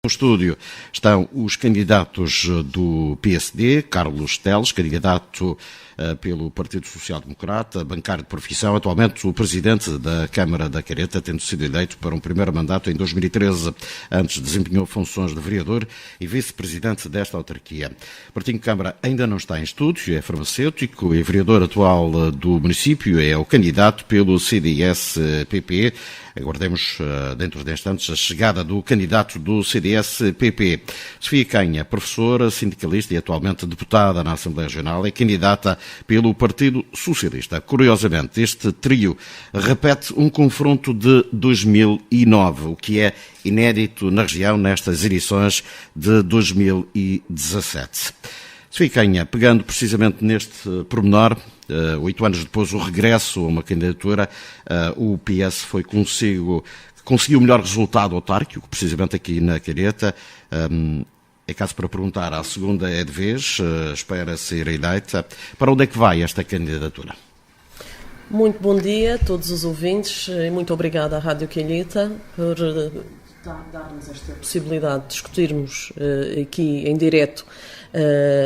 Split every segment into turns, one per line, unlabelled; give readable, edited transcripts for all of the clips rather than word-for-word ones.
No estúdio estão os candidatos do PSD, Carlos Teles, candidato pelo Partido Social Democrata, bancário de profissão, atualmente o presidente da Câmara da Careta, tendo sido eleito para um primeiro mandato em 2013. Antes desempenhou funções de vereador e vice-presidente desta autarquia. Martinho Câmara ainda não está em estúdio, é farmacêutico e vereador atual do município, é o candidato pelo CDS-PP. Aguardemos dentro de instantes a chegada do candidato do CDS-PP. Sofia Canha, professora, sindicalista e atualmente deputada na Assembleia Regional, é candidata pelo Partido Socialista. Curiosamente, este trio repete um confronto de 2009, o que é inédito na região nestas edições de 2017. Sofia Canha, pegando precisamente neste pormenor, 8 anos depois o regresso a uma candidatura, o PS conseguiu o melhor resultado autárquico, precisamente aqui na Careta. É caso para perguntar, a segunda é de vez, espera ser eleita. Para onde é que vai esta candidatura?
Muito bom dia a todos os ouvintes e muito obrigada à Rádio Calheta por dar-nos esta possibilidade de discutirmos aqui em direto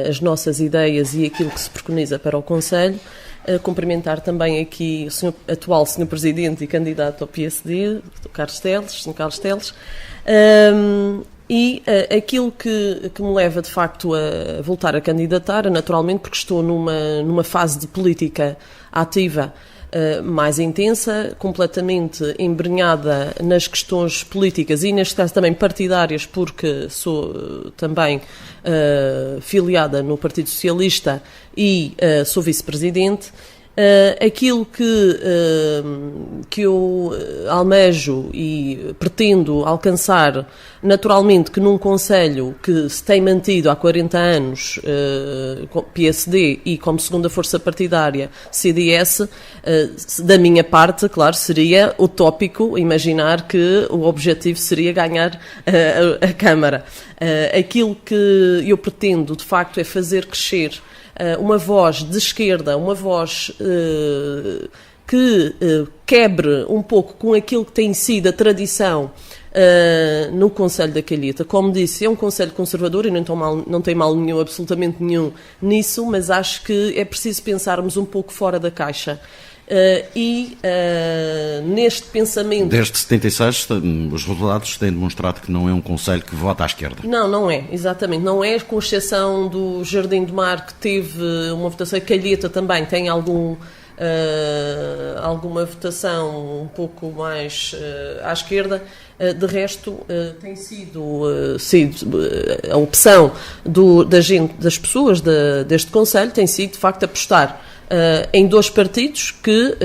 as nossas ideias e aquilo que se preconiza para o Conselho. Cumprimentar também aqui o atual Sr. Presidente e candidato ao PSD, o Carlos Teles. E aquilo que me leva, de facto, a voltar a candidatar, naturalmente, porque estou numa fase de política ativa mais intensa, completamente embrenhada nas questões políticas e, neste caso, também partidárias, porque sou também filiada no Partido Socialista e sou vice-presidente. Aquilo que eu almejo e pretendo alcançar, naturalmente que num Conselho que se tem mantido há 40 anos, PSD e como segunda força partidária CDS, da minha parte, claro, seria utópico imaginar que o objetivo seria ganhar a Câmara. Aquilo que eu pretendo, de facto, é fazer crescer uma voz de esquerda, uma voz que quebre um pouco com aquilo que tem sido a tradição no Conselho da Calheta. Como disse, é um Conselho conservador e não tem mal nenhum, absolutamente nenhum nisso, mas acho que é preciso pensarmos um pouco fora da caixa. Neste pensamento... Desde
76, os resultados têm demonstrado que não é um concelho que vota à esquerda.
Não é, exatamente. Não é, com exceção do Jardim do Mar, que teve uma votação, a Calheta também tem alguma votação um pouco mais à esquerda. De resto, tem sido a opção das pessoas deste concelho tem sido, de facto, apostar em dois partidos que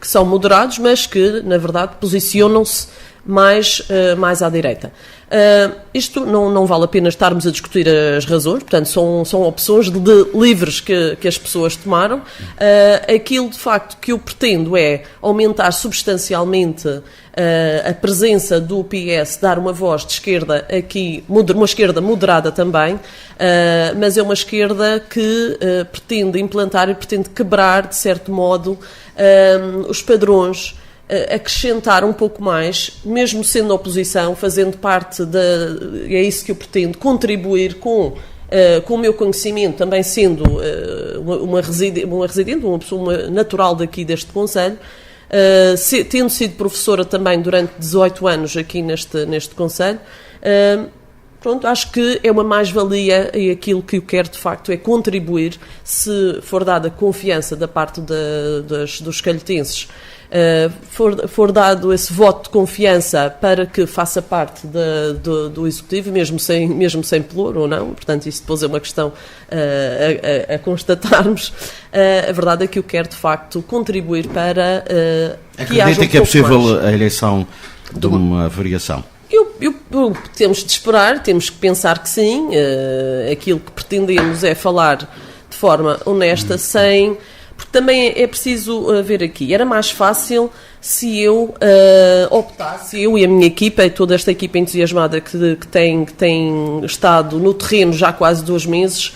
são moderados, mas que, na verdade, posicionam-se mais à direita. Isto não vale a pena estarmos a discutir as razões, portanto, são opções livres que as pessoas tomaram. Aquilo, de facto, que eu pretendo é aumentar substancialmente a presença do PS, dar uma voz de esquerda aqui, uma esquerda moderada também, mas é uma esquerda que pretende implantar e pretende quebrar, de certo modo, os padrões, acrescentar um pouco mais, mesmo sendo oposição, fazendo parte é isso que eu pretendo, contribuir com o meu conhecimento, também sendo uma residente, uma pessoa natural daqui deste Conselho, tendo sido professora também durante 18 anos aqui neste Conselho. Pronto, acho que é uma mais-valia e aquilo que eu quero, de facto, é contribuir, se for dada confiança da parte dos calhetenses, for dado esse voto de confiança para que faça parte do Executivo, mesmo sem pelour ou não, portanto isso depois é uma questão a constatarmos. A verdade é que eu quero, de facto, contribuir para que haja
Acredita que é possível a eleição de uma variação?
Temos de esperar, temos que pensar que sim. Aquilo que pretendemos é falar de forma honesta, porque também é preciso ver aqui. Era mais fácil se eu optasse, eu e a minha equipa, e toda esta equipa entusiasmada que tem estado no terreno já há quase 2 meses,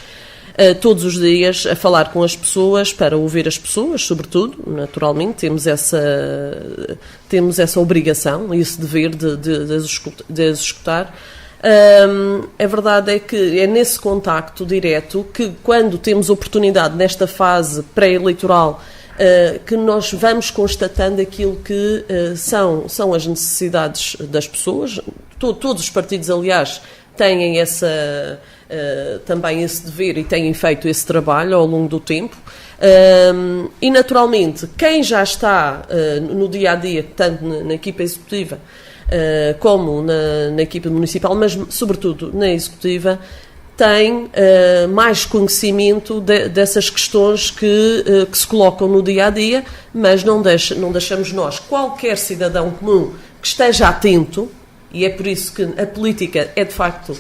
todos os dias a falar com as pessoas, para ouvir as pessoas, sobretudo, naturalmente, temos essa obrigação, esse dever de as escutar. A verdade é que é nesse contacto direto que, quando temos oportunidade nesta fase pré-eleitoral, que nós vamos constatando aquilo que são as necessidades das pessoas. Todos os partidos, aliás, têm também esse dever e têm feito esse trabalho ao longo do tempo. E, naturalmente, quem já está no dia-a-dia, tanto na equipa executiva como na equipa municipal, mas, sobretudo, na executiva, tem mais conhecimento dessas questões que se colocam no dia-a-dia, mas não deixamos nós, qualquer cidadão comum que esteja atento, e é por isso que a política é, de facto,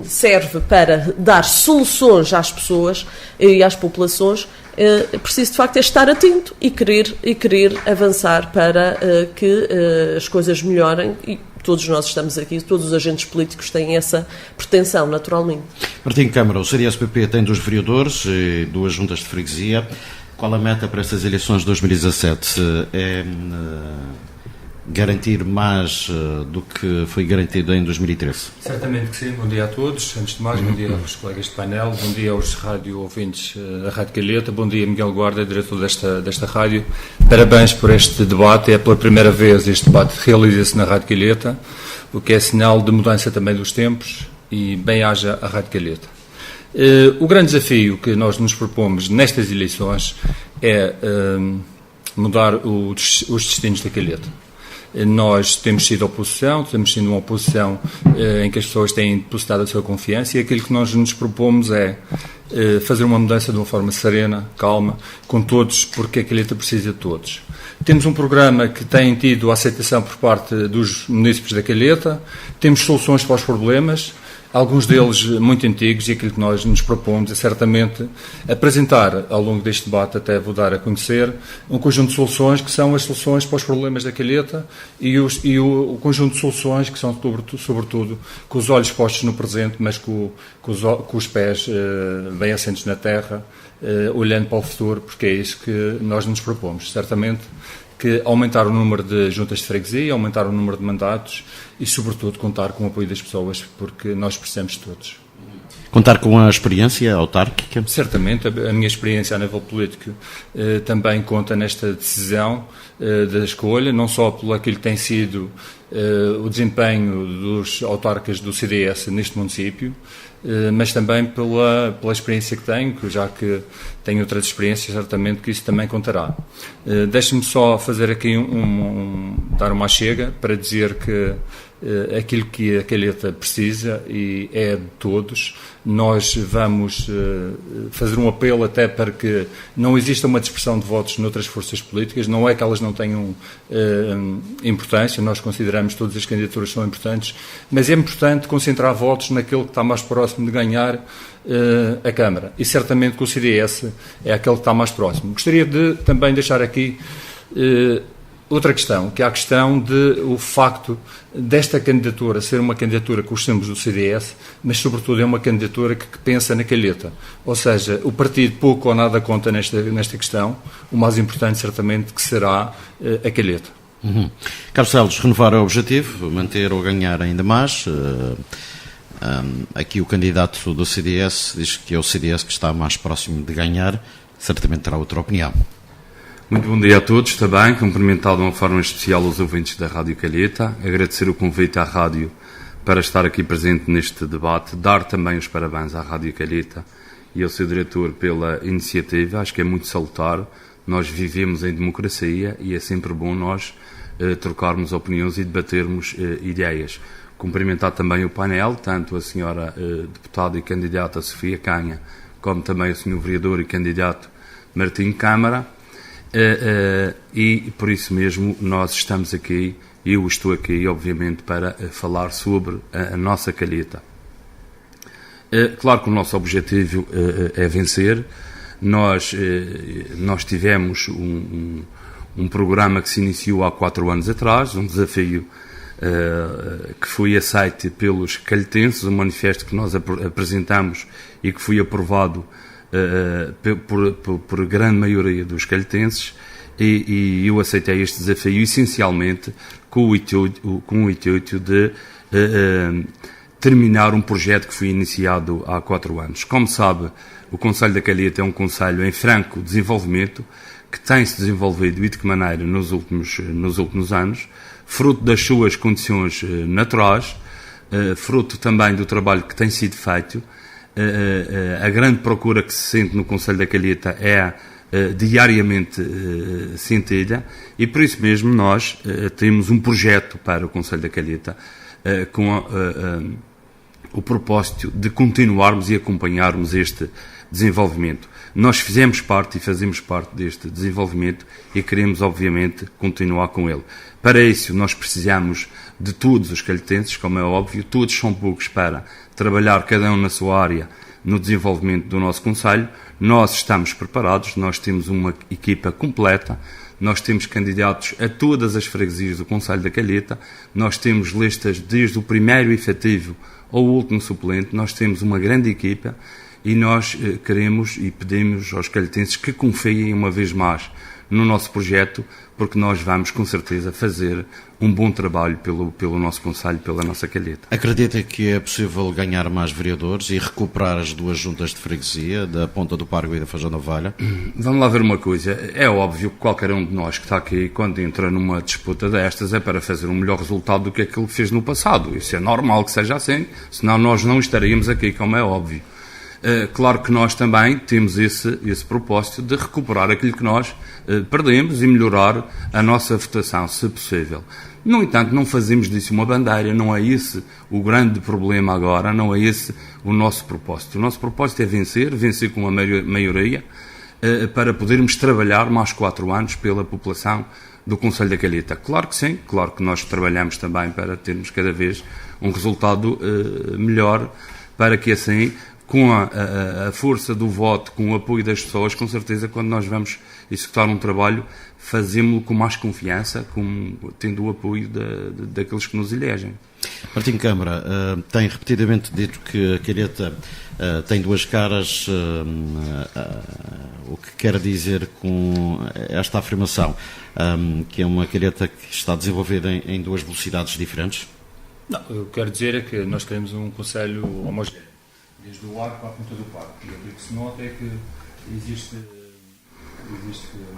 serve para dar soluções às pessoas e às populações, é preciso, de facto, estar atento e querer avançar para que as coisas melhorem, e todos nós estamos aqui, todos os agentes políticos têm essa pretensão, naturalmente.
Martim Câmara, o CDS-PP tem 2 vereadores e 2 juntas de freguesia. Qual a meta para estas eleições de 2017? É garantir mais do que foi garantido em 2013?
Certamente que sim. Bom dia a todos. Antes de mais, bom dia aos colegas de painel, bom dia aos rádio ouvintes da Rádio Calheta, bom dia Miguel Guarda, diretor desta rádio. Parabéns por este debate. É pela primeira vez este debate realiza-se na Rádio Calheta, o que é sinal de mudança também dos tempos, e bem-haja a Rádio Calheta. O grande desafio que nós nos propomos nestas eleições é mudar os destinos da Calheta. Nós temos sido oposição, temos sido uma oposição em que as pessoas têm depositado a sua confiança, e aquilo que nós nos propomos é fazer uma mudança de uma forma serena, calma, com todos, porque a Calheta precisa de todos. Temos um programa que tem tido a aceitação por parte dos munícipes da Calheta, temos soluções para os problemas, alguns deles muito antigos, e aquilo que nós nos propomos é certamente apresentar ao longo deste debate, até vou dar a conhecer, um conjunto de soluções que são as soluções para os problemas da Calheta, e o conjunto de soluções que são sobretudo com os olhos postos no presente, mas com os pés bem assentos na terra, olhando para o futuro, porque é isso que nós nos propomos. Certamente que aumentar o número de juntas de freguesia, aumentar o número de mandatos e, sobretudo, contar com o apoio das pessoas, porque nós precisamos de todos.
Contar com a experiência autárquica?
Certamente, a minha experiência a nível político também conta nesta decisão da escolha, não só pelo aquilo que tem sido o desempenho dos autarcas do CDS neste município, mas também pela experiência que tenho, já que tenho outras experiências, certamente que isso também contará. Deixe-me só fazer aqui dar uma chega para dizer que aquilo que a Calheta precisa e é de todos. Nós vamos fazer um apelo até para que não exista uma dispersão de votos noutras forças políticas. Não é que elas não tenham importância, nós consideramos que todas as candidaturas são importantes, mas é importante concentrar votos naquele que está mais próximo de ganhar a Câmara, e certamente que o CDS é aquele que está mais próximo. Gostaria de também deixar aqui outra questão, que é a questão de o facto desta candidatura ser uma candidatura com os símbolos do CDS, mas sobretudo é uma candidatura que pensa na Calheta. Ou seja, o partido pouco ou nada conta nesta questão, o mais importante certamente que será a Calheta.
Carlos Teles, renovar é o objetivo, manter ou ganhar ainda mais. Aqui o candidato do CDS diz que é o CDS que está mais próximo de ganhar, certamente terá outra opinião.
Muito bom dia a todos também, cumprimentar de uma forma especial os ouvintes da Rádio Calheta, agradecer o convite à Rádio para estar aqui presente neste debate, dar também os parabéns à Rádio Calheta e ao seu diretor pela iniciativa. Acho que é muito salutar, nós vivemos em democracia e é sempre bom nós trocarmos opiniões e debatermos ideias. Cumprimentar também o painel, tanto a senhora deputada e candidata Sofia Canha, como também o senhor vereador e candidato Martim Câmara. E por isso mesmo nós estamos aqui, eu estou aqui obviamente para falar sobre a nossa Calheta. Claro que o nosso objetivo é vencer. Nós tivemos um programa que se iniciou há 4 anos atrás, um desafio que foi aceito pelos calhetenses, um manifesto que nós apresentamos e que foi aprovado por grande maioria dos calhetenses, e eu aceitei este desafio essencialmente com o intuito de terminar um projeto que foi iniciado há 4 anos. Como sabe, o Concelho da Calheta é um concelho em franco desenvolvimento, que tem se desenvolvido e de que maneira nos últimos anos, fruto das suas condições naturais, fruto também do trabalho que tem sido feito. A grande procura que se sente no Concelho da Calheta é diariamente sentida, e por isso mesmo nós temos um projeto para o Concelho da Calheta com o propósito de continuarmos e acompanharmos este desenvolvimento. Nós fizemos parte e fazemos parte deste desenvolvimento e queremos, obviamente, continuar com ele. Para isso, nós precisamos de todos os calhetenses, como é óbvio, todos são poucos para trabalhar, cada um na sua área, no desenvolvimento do nosso concelho. Nós estamos preparados, nós temos uma equipa completa, nós temos candidatos a todas as freguesias do Concelho da Calheta, nós temos listas desde o primeiro efetivo ao último suplente, nós temos uma grande equipa e nós queremos e pedimos aos calhetenses que confiem uma vez mais no nosso projeto, porque nós vamos com certeza fazer um bom trabalho pelo nosso concelho, pela nossa Calheta.
Acredita que é possível ganhar mais vereadores e recuperar as duas juntas de freguesia, da Ponta do Pargo e da Fajão da Valha?
Vamos lá ver uma coisa. É óbvio que qualquer um de nós que está aqui, quando entra numa disputa destas, é para fazer um melhor resultado do que aquele que fez no passado. Isso é normal que seja assim, senão nós não estaríamos aqui, como é óbvio. Claro que nós também temos esse propósito de recuperar aquilo que nós perdemos e melhorar a nossa votação, se possível. No entanto, não fazemos disso uma bandeira, não é esse o grande problema agora, não é esse o nosso propósito. O nosso propósito é vencer com a maioria, para podermos trabalhar mais 4 anos pela população do Concelho da Calheta. Claro que sim, claro que nós trabalhamos também para termos cada vez um resultado melhor, para que assim, com a força do voto, com o apoio das pessoas, com certeza, quando nós vamos executar um trabalho, fazemos-lo com mais confiança, tendo o apoio daqueles que nos elegem.
Martim Câmara tem repetidamente dito que a Calheta tem duas caras. O que quer dizer com esta afirmação? Que é uma Calheta que está desenvolvida em duas velocidades diferentes?
Não, eu quero dizer é que nós temos um concelho homogéneo, desde o arco à ponta do parque. E o que se nota é que existe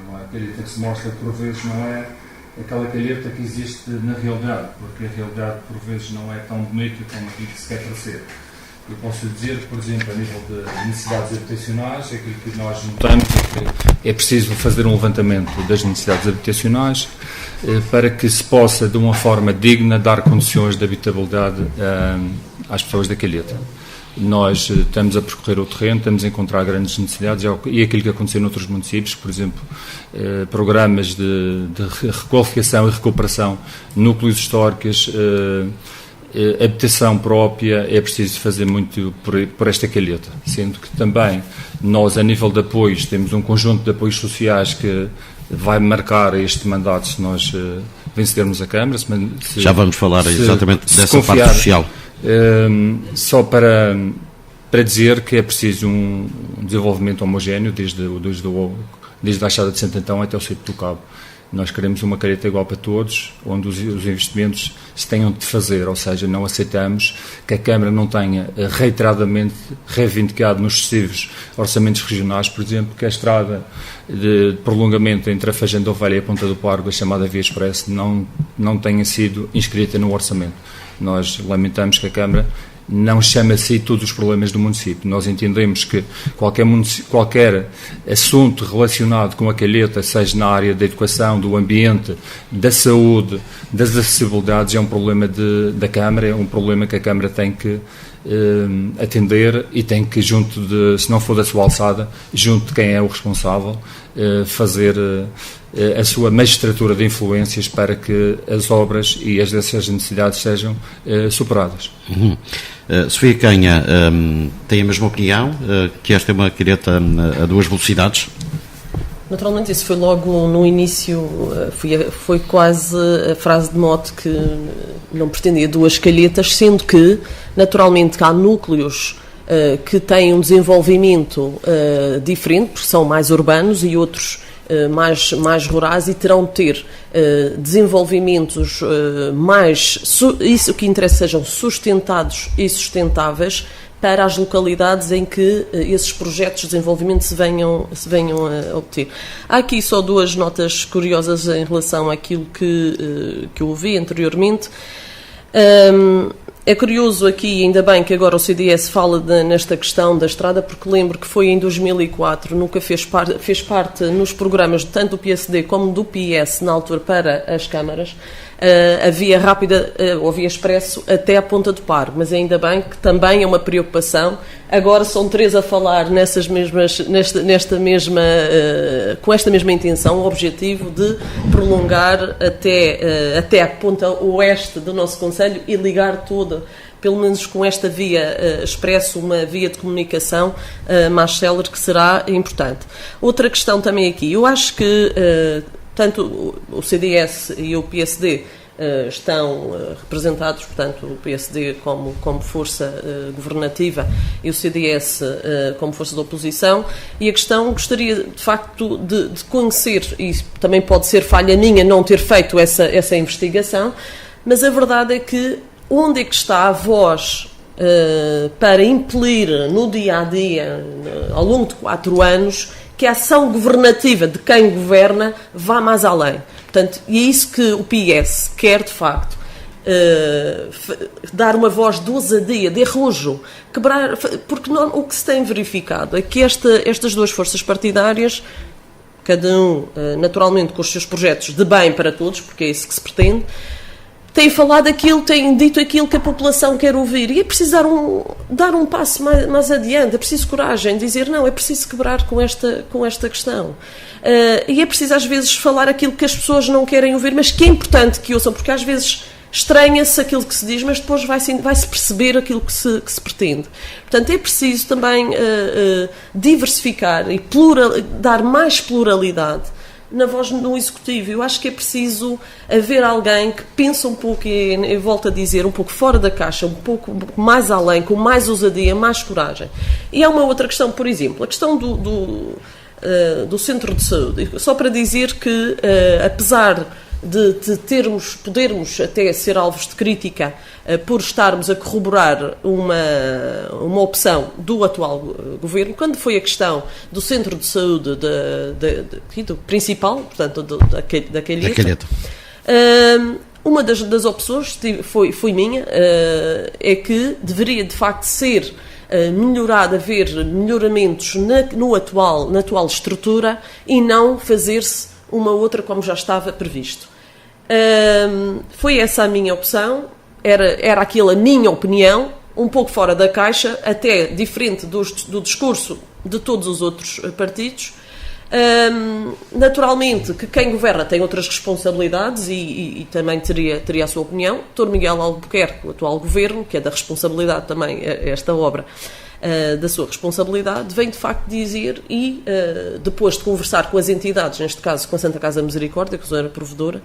uma calheta que se mostra que por vezes não é aquela calheta que existe na realidade, porque a realidade por vezes não é tão bonita como aquilo que se quer parecer. Eu posso dizer que, por exemplo, a nível de necessidades habitacionais, aquilo que nós notamos é que é preciso fazer um levantamento das necessidades habitacionais para que se possa, de uma forma digna, dar condições de habitabilidade às pessoas da calheta. Nós estamos a percorrer o terreno, estamos a encontrar grandes necessidades e aquilo que aconteceu noutros municípios, por exemplo, programas de requalificação e recuperação, núcleos históricos, habitação própria, é preciso fazer muito por esta calheta, sendo que também nós, a nível de apoios, temos um conjunto de apoios sociais que vai marcar este mandato se nós vencermos a Câmara.
Já vamos falar exatamente dessa parte social.
Só para dizer que é preciso um desenvolvimento homogéneo desde a Achada de Santo Antão até o Sítio do Cabo. Nós queremos uma Calheta igual para todos, onde os investimentos se tenham de fazer, ou seja, não aceitamos que a Câmara não tenha reiteradamente reivindicado nos sucessivos orçamentos regionais, por exemplo, que a estrada de prolongamento entre a Fajão da Valha e a Ponta do Pargo, a chamada Via Expressa, não tenha sido inscrita no orçamento. Nós lamentamos que a Câmara não chama a si todos os problemas do município. Nós entendemos que qualquer assunto relacionado com a Calheta, seja na área da educação, do ambiente, da saúde, das acessibilidades, é um problema da Câmara, é um problema que a Câmara tem que atender e tem que, se não for da sua alçada, junto de quem é o responsável, fazer a sua magistratura de influências para que as obras e dessas necessidades sejam superadas.
Sofia Canha, tem a mesma opinião, que esta é uma Calheta a duas velocidades?
Naturalmente, isso foi logo no início, foi quase a frase de mote que não pretendia duas calhetas, sendo que, naturalmente, há núcleos que têm um desenvolvimento diferente, porque são mais urbanos, e outros mais rurais e terão de ter desenvolvimentos isso que interessa sejam sustentados e sustentáveis para as localidades em que esses projetos de desenvolvimento se venham a obter. Há aqui só 2 notas curiosas em relação àquilo que eu ouvi anteriormente. É curioso aqui, ainda bem que agora o CDS fala nesta questão da estrada, porque lembro que foi em 2004, nunca fez parte nos programas tanto do PSD como do PS, na altura, para as câmaras, a via rápida ou via expresso até à Ponta do Par, mas ainda bem que também é uma preocupação. Agora são 3 a falar com esta mesma intenção, o objetivo de prolongar até a ponta oeste do nosso concelho e ligar toda, pelo menos com esta via expresso, uma via de comunicação mais célere, que será importante. Outra questão também aqui, eu acho que tanto o CDS e o PSD estão representados, portanto, o PSD como força governativa e o CDS como força de oposição, e a questão, gostaria de facto de conhecer, e também pode ser falha minha não ter feito essa investigação, mas a verdade é que onde é que está a voz para impelir no dia-a-dia, ao longo de 4 anos, que a ação governativa de quem governa vá mais além. Portanto, e é isso que o PS quer, de facto, dar uma voz de ousadia, de arrojo, quebrar, porque o que se tem verificado é que estas 2 forças partidárias, cada um, naturalmente, com os seus projetos de bem para todos, porque é isso que se pretende, têm falado aquilo, têm dito aquilo que a população quer ouvir, e é preciso dar um passo mais adiante, é preciso coragem, dizer não, é preciso quebrar com esta questão. E é preciso às vezes falar aquilo que as pessoas não querem ouvir, mas que é importante que ouçam, porque às vezes estranha-se aquilo que se diz, mas depois vai-se perceber aquilo que se pretende. Portanto, é preciso também diversificar e dar mais pluralidade na voz no Executivo. Eu acho que é preciso haver alguém que pense um pouco, e eu volto a dizer, um pouco fora da caixa, um pouco mais além, com mais ousadia, mais coragem. E há uma outra questão, por exemplo, a questão do centro de saúde. Só para dizer que, apesar de podermos até ser alvos de crítica por estarmos a corroborar uma opção do atual governo, quando foi a questão do centro de saúde do principal, portanto da Calheta, uma das opções foi minha, é que deveria de facto ser melhorado, haver melhoramentos na atual estrutura e não fazer-se uma outra como já estava previsto. Foi essa a minha opção, era aquela a minha opinião, um pouco fora da caixa, até diferente do discurso de todos os outros partidos. Naturalmente que quem governa tem outras responsabilidades e também teria a sua opinião. Dr. Miguel Albuquerque, o atual governo, que é da responsabilidade também, esta obra, da sua responsabilidade, vem de facto dizer, e depois de conversar com as entidades, neste caso com a Santa Casa Misericórdia, que era provedora,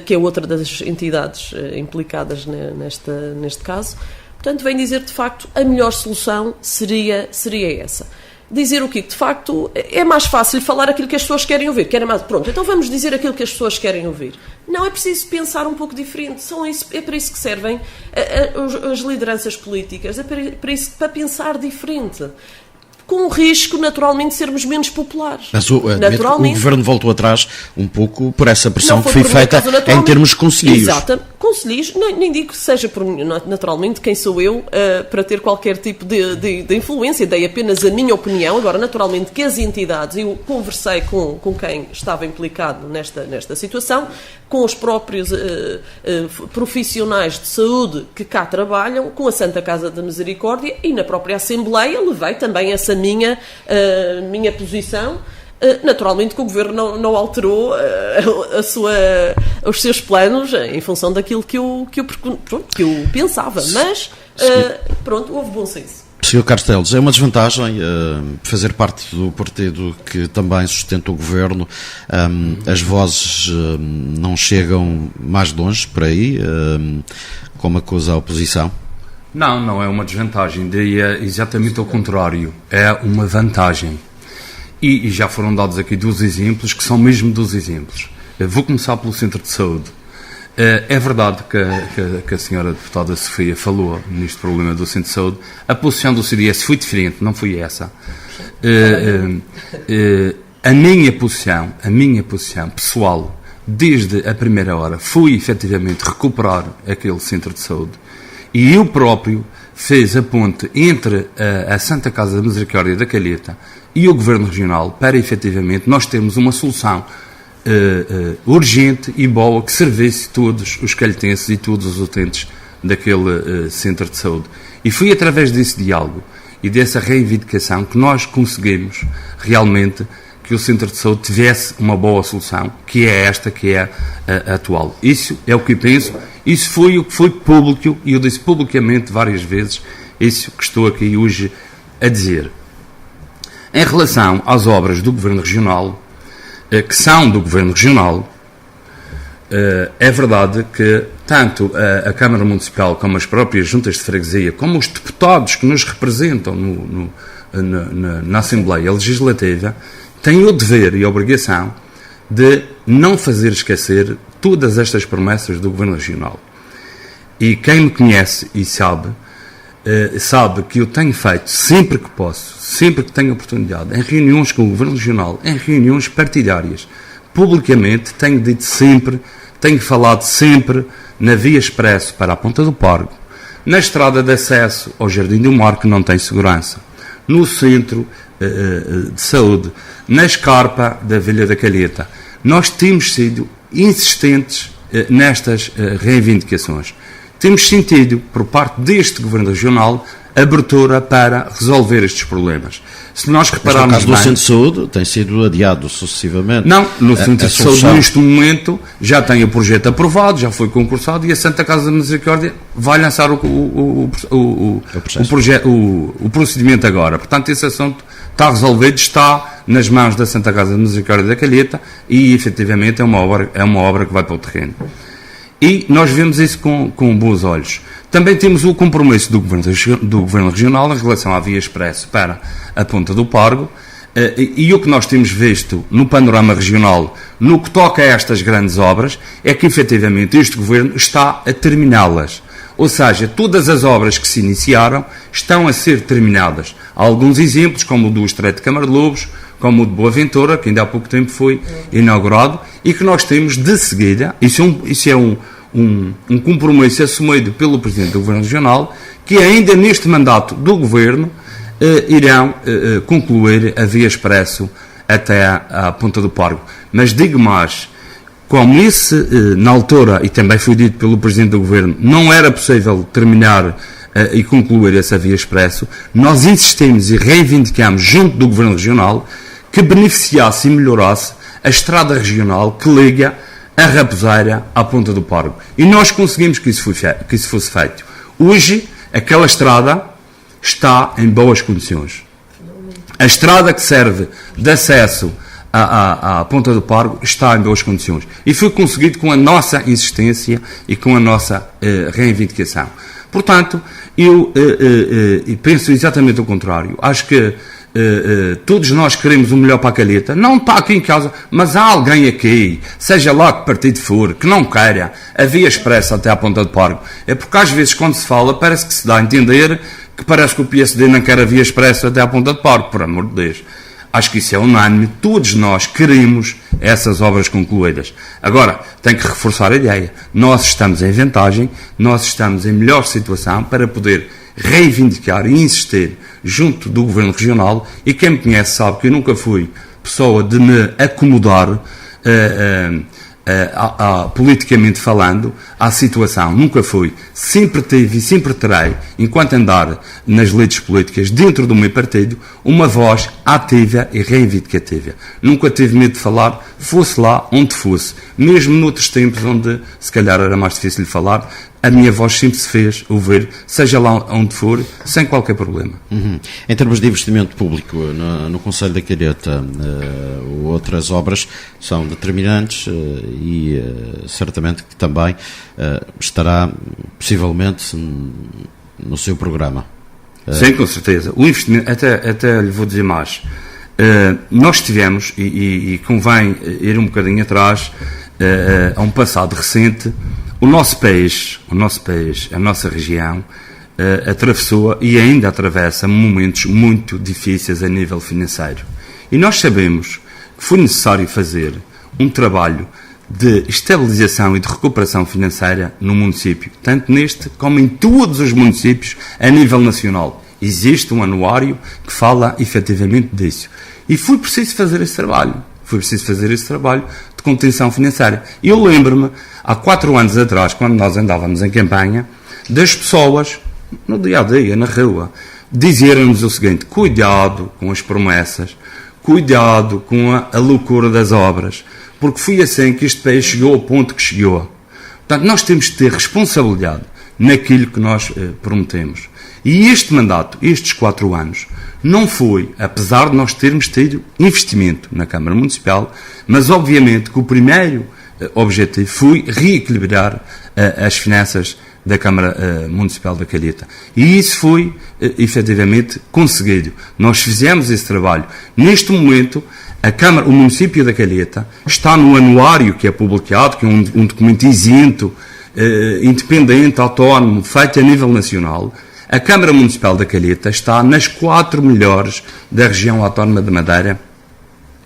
que é outra das entidades implicadas neste caso, portanto vem dizer de facto a melhor solução seria essa. Dizer o quê? Que de facto é mais fácil falar aquilo que as pessoas querem ouvir. Pronto, então vamos dizer aquilo que as pessoas querem ouvir. Não, é preciso pensar um pouco diferente. É para isso que servem as lideranças políticas, para pensar diferente. Com o risco, naturalmente, de sermos menos populares.
Mas o Governo voltou atrás um pouco por essa pressão que foi feita em termos conselheiros.
Exato, conselheiros, nem digo que seja por mim, naturalmente, quem sou eu para ter qualquer tipo de influência, dei apenas a minha opinião. Agora, naturalmente, que as entidades, eu conversei com quem estava implicado nesta situação, com os próprios profissionais de saúde que cá trabalham, com a Santa Casa da Misericórdia, e na própria Assembleia levei também essa minha posição. Naturalmente que o Governo não alterou os seus planos em função daquilo que eu pensava, mas houve bom senso.
Sr. Carlos Teles, é uma desvantagem fazer parte do partido que também sustenta o Governo. As vozes não chegam mais longe por aí, como acusa a oposição?
Não é uma desvantagem, daí é exatamente ao contrário, é uma vantagem. e já foram dados aqui 2 exemplos, que são mesmo 2 exemplos. Vou começar pelo Centro de Saúde. É verdade que a senhora deputada Sofia falou neste problema do Centro de Saúde. A posição do CDS foi diferente, não foi essa. A minha posição pessoal, desde a primeira hora, foi efetivamente recuperar aquele Centro de Saúde. E eu próprio fiz a ponte entre a Santa Casa da Misericórdia da Calheta e o Governo Regional para, efetivamente, nós termos uma solução urgente e boa que servisse todos os calhetenses e todos os utentes daquele Centro de Saúde. E foi através desse diálogo e dessa reivindicação que nós conseguimos realmente que o Centro de Saúde tivesse uma boa solução, que é esta, que é a atual. Isso é o que eu penso, isso foi o que foi público, e eu disse publicamente várias vezes, isso que estou aqui hoje a dizer. Em relação às obras do Governo Regional, que são do Governo Regional, é verdade que tanto a Câmara Municipal como as próprias juntas de freguesia, como os deputados que nos representam na Assembleia Legislativa, têm o dever e a obrigação de não fazer esquecer todas estas promessas do Governo Regional. E quem me conhece e sabe que eu tenho feito, sempre que posso, sempre que tenho oportunidade, em reuniões com o Governo Regional, em reuniões partidárias, publicamente, tenho dito sempre, tenho falado sempre na via expresso para a Ponta do Pargo, na estrada de acesso ao Jardim do Mar, que não tem segurança, no centro de saúde, na escarpa da Vilha da Calheta. Nós temos sido insistentes nestas reivindicações. Temos sentido, por parte deste Governo Regional, abertura para resolver estes problemas. Se nós repararmos
bem... No caso do Centro de Saúde tem sido adiado sucessivamente.
Não, no Centro de Saúde neste momento já tem o projeto aprovado, já foi concursado e a Santa Casa da Misericórdia vai lançar o procedimento agora. Portanto, esse assunto está resolvido, está nas mãos da Santa Casa da Misericórdia da Calheta e, efetivamente, é uma obra que vai para o terreno. E nós vemos isso com bons olhos. Também temos o compromisso do Governo Regional em relação à via expresso para a Ponta do Pargo, e o que nós temos visto no panorama regional, no que toca a estas grandes obras, é que efetivamente este Governo está a terminá-las. Ou seja, todas as obras que se iniciaram estão a ser terminadas. Há alguns exemplos, como o do Estreito de Câmara de Lobos, como o de Boa Ventura, que ainda há pouco tempo foi inaugurado, e que nós temos de seguida, isso é um compromisso assumido pelo Presidente do Governo Regional, que ainda neste mandato do Governo irão concluir a via expresso até à Ponta do Pargo. Mas digo mais, como na altura, e também foi dito pelo Presidente do Governo, não era possível terminar e concluir essa via expresso, nós insistimos e reivindicamos junto do Governo Regional que beneficiasse e melhorasse a estrada regional que liga a Raposeira à Ponta do Pargo. E nós conseguimos que isso fosse feito. Hoje, aquela estrada está em boas condições. A estrada que serve de acesso à Ponta do Pargo está em boas condições. E foi conseguido com a nossa insistência e com a nossa reivindicação. Portanto, eu penso exatamente o contrário. Acho que todos nós queremos o melhor para a Calheta. Não está aqui em causa, mas há alguém aqui, seja lá que partido for, que não queira a via expressa até à Ponta do Pargo. É porque às vezes quando se fala parece que se dá a entender que parece que o PSD não quer a via expressa até à Ponta do Pargo, por amor de Deus. Acho que isso é unânime, todos nós queremos essas obras concluídas. Agora, tem que reforçar a ideia. Nós estamos em vantagem, nós estamos em melhor situação para poder reivindicar e insistir junto do Governo Regional, e quem me conhece sabe que eu nunca fui pessoa de me acomodar politicamente falando, à situação. Nunca fui. Sempre tive e sempre terei, enquanto andar nas lides políticas dentro do meu partido, uma voz ativa e reivindicativa. Nunca tive medo de falar, fosse lá onde fosse. Mesmo noutros tempos onde se calhar era mais difícil de falar, a minha voz sempre se fez ouvir, seja lá onde for, sem qualquer problema.
Em termos de investimento público no Concelho da Calheta, outras obras são determinantes e certamente que também estará possivelmente no seu programa.
Sim, com certeza. O investimento, até lhe vou dizer mais, nós tivemos, e convém ir um bocadinho atrás, a um passado recente, o nosso país, a nossa região, atravessou e ainda atravessa momentos muito difíceis a nível financeiro. E nós sabemos que foi necessário fazer um trabalho de estabilização e de recuperação financeira no município, tanto neste como em todos os municípios a nível nacional. Existe um anuário que fala efetivamente disso. E foi preciso fazer esse trabalho. Foi preciso fazer esse trabalho de contenção financeira. Eu lembro-me, há 4 anos atrás, quando nós andávamos em campanha, das pessoas, no dia-a-dia, na rua, dizerem-nos o seguinte: cuidado com as promessas, cuidado com a loucura das obras, porque foi assim que este país chegou ao ponto que chegou. Portanto, nós temos de ter responsabilidade naquilo que nós prometemos. E este mandato, estes 4 anos, não foi, apesar de nós termos tido investimento na Câmara Municipal, mas obviamente que o primeiro objetivo foi reequilibrar as finanças da Câmara Municipal da Calheta. E isso foi, efetivamente, conseguido. Nós fizemos esse trabalho. Neste momento, o município da Calheta está no anuário que é publicado, que é um documento isento, independente, autónomo, feito a nível nacional. A Câmara Municipal da Calheta está nas 4 melhores da região autónoma de Madeira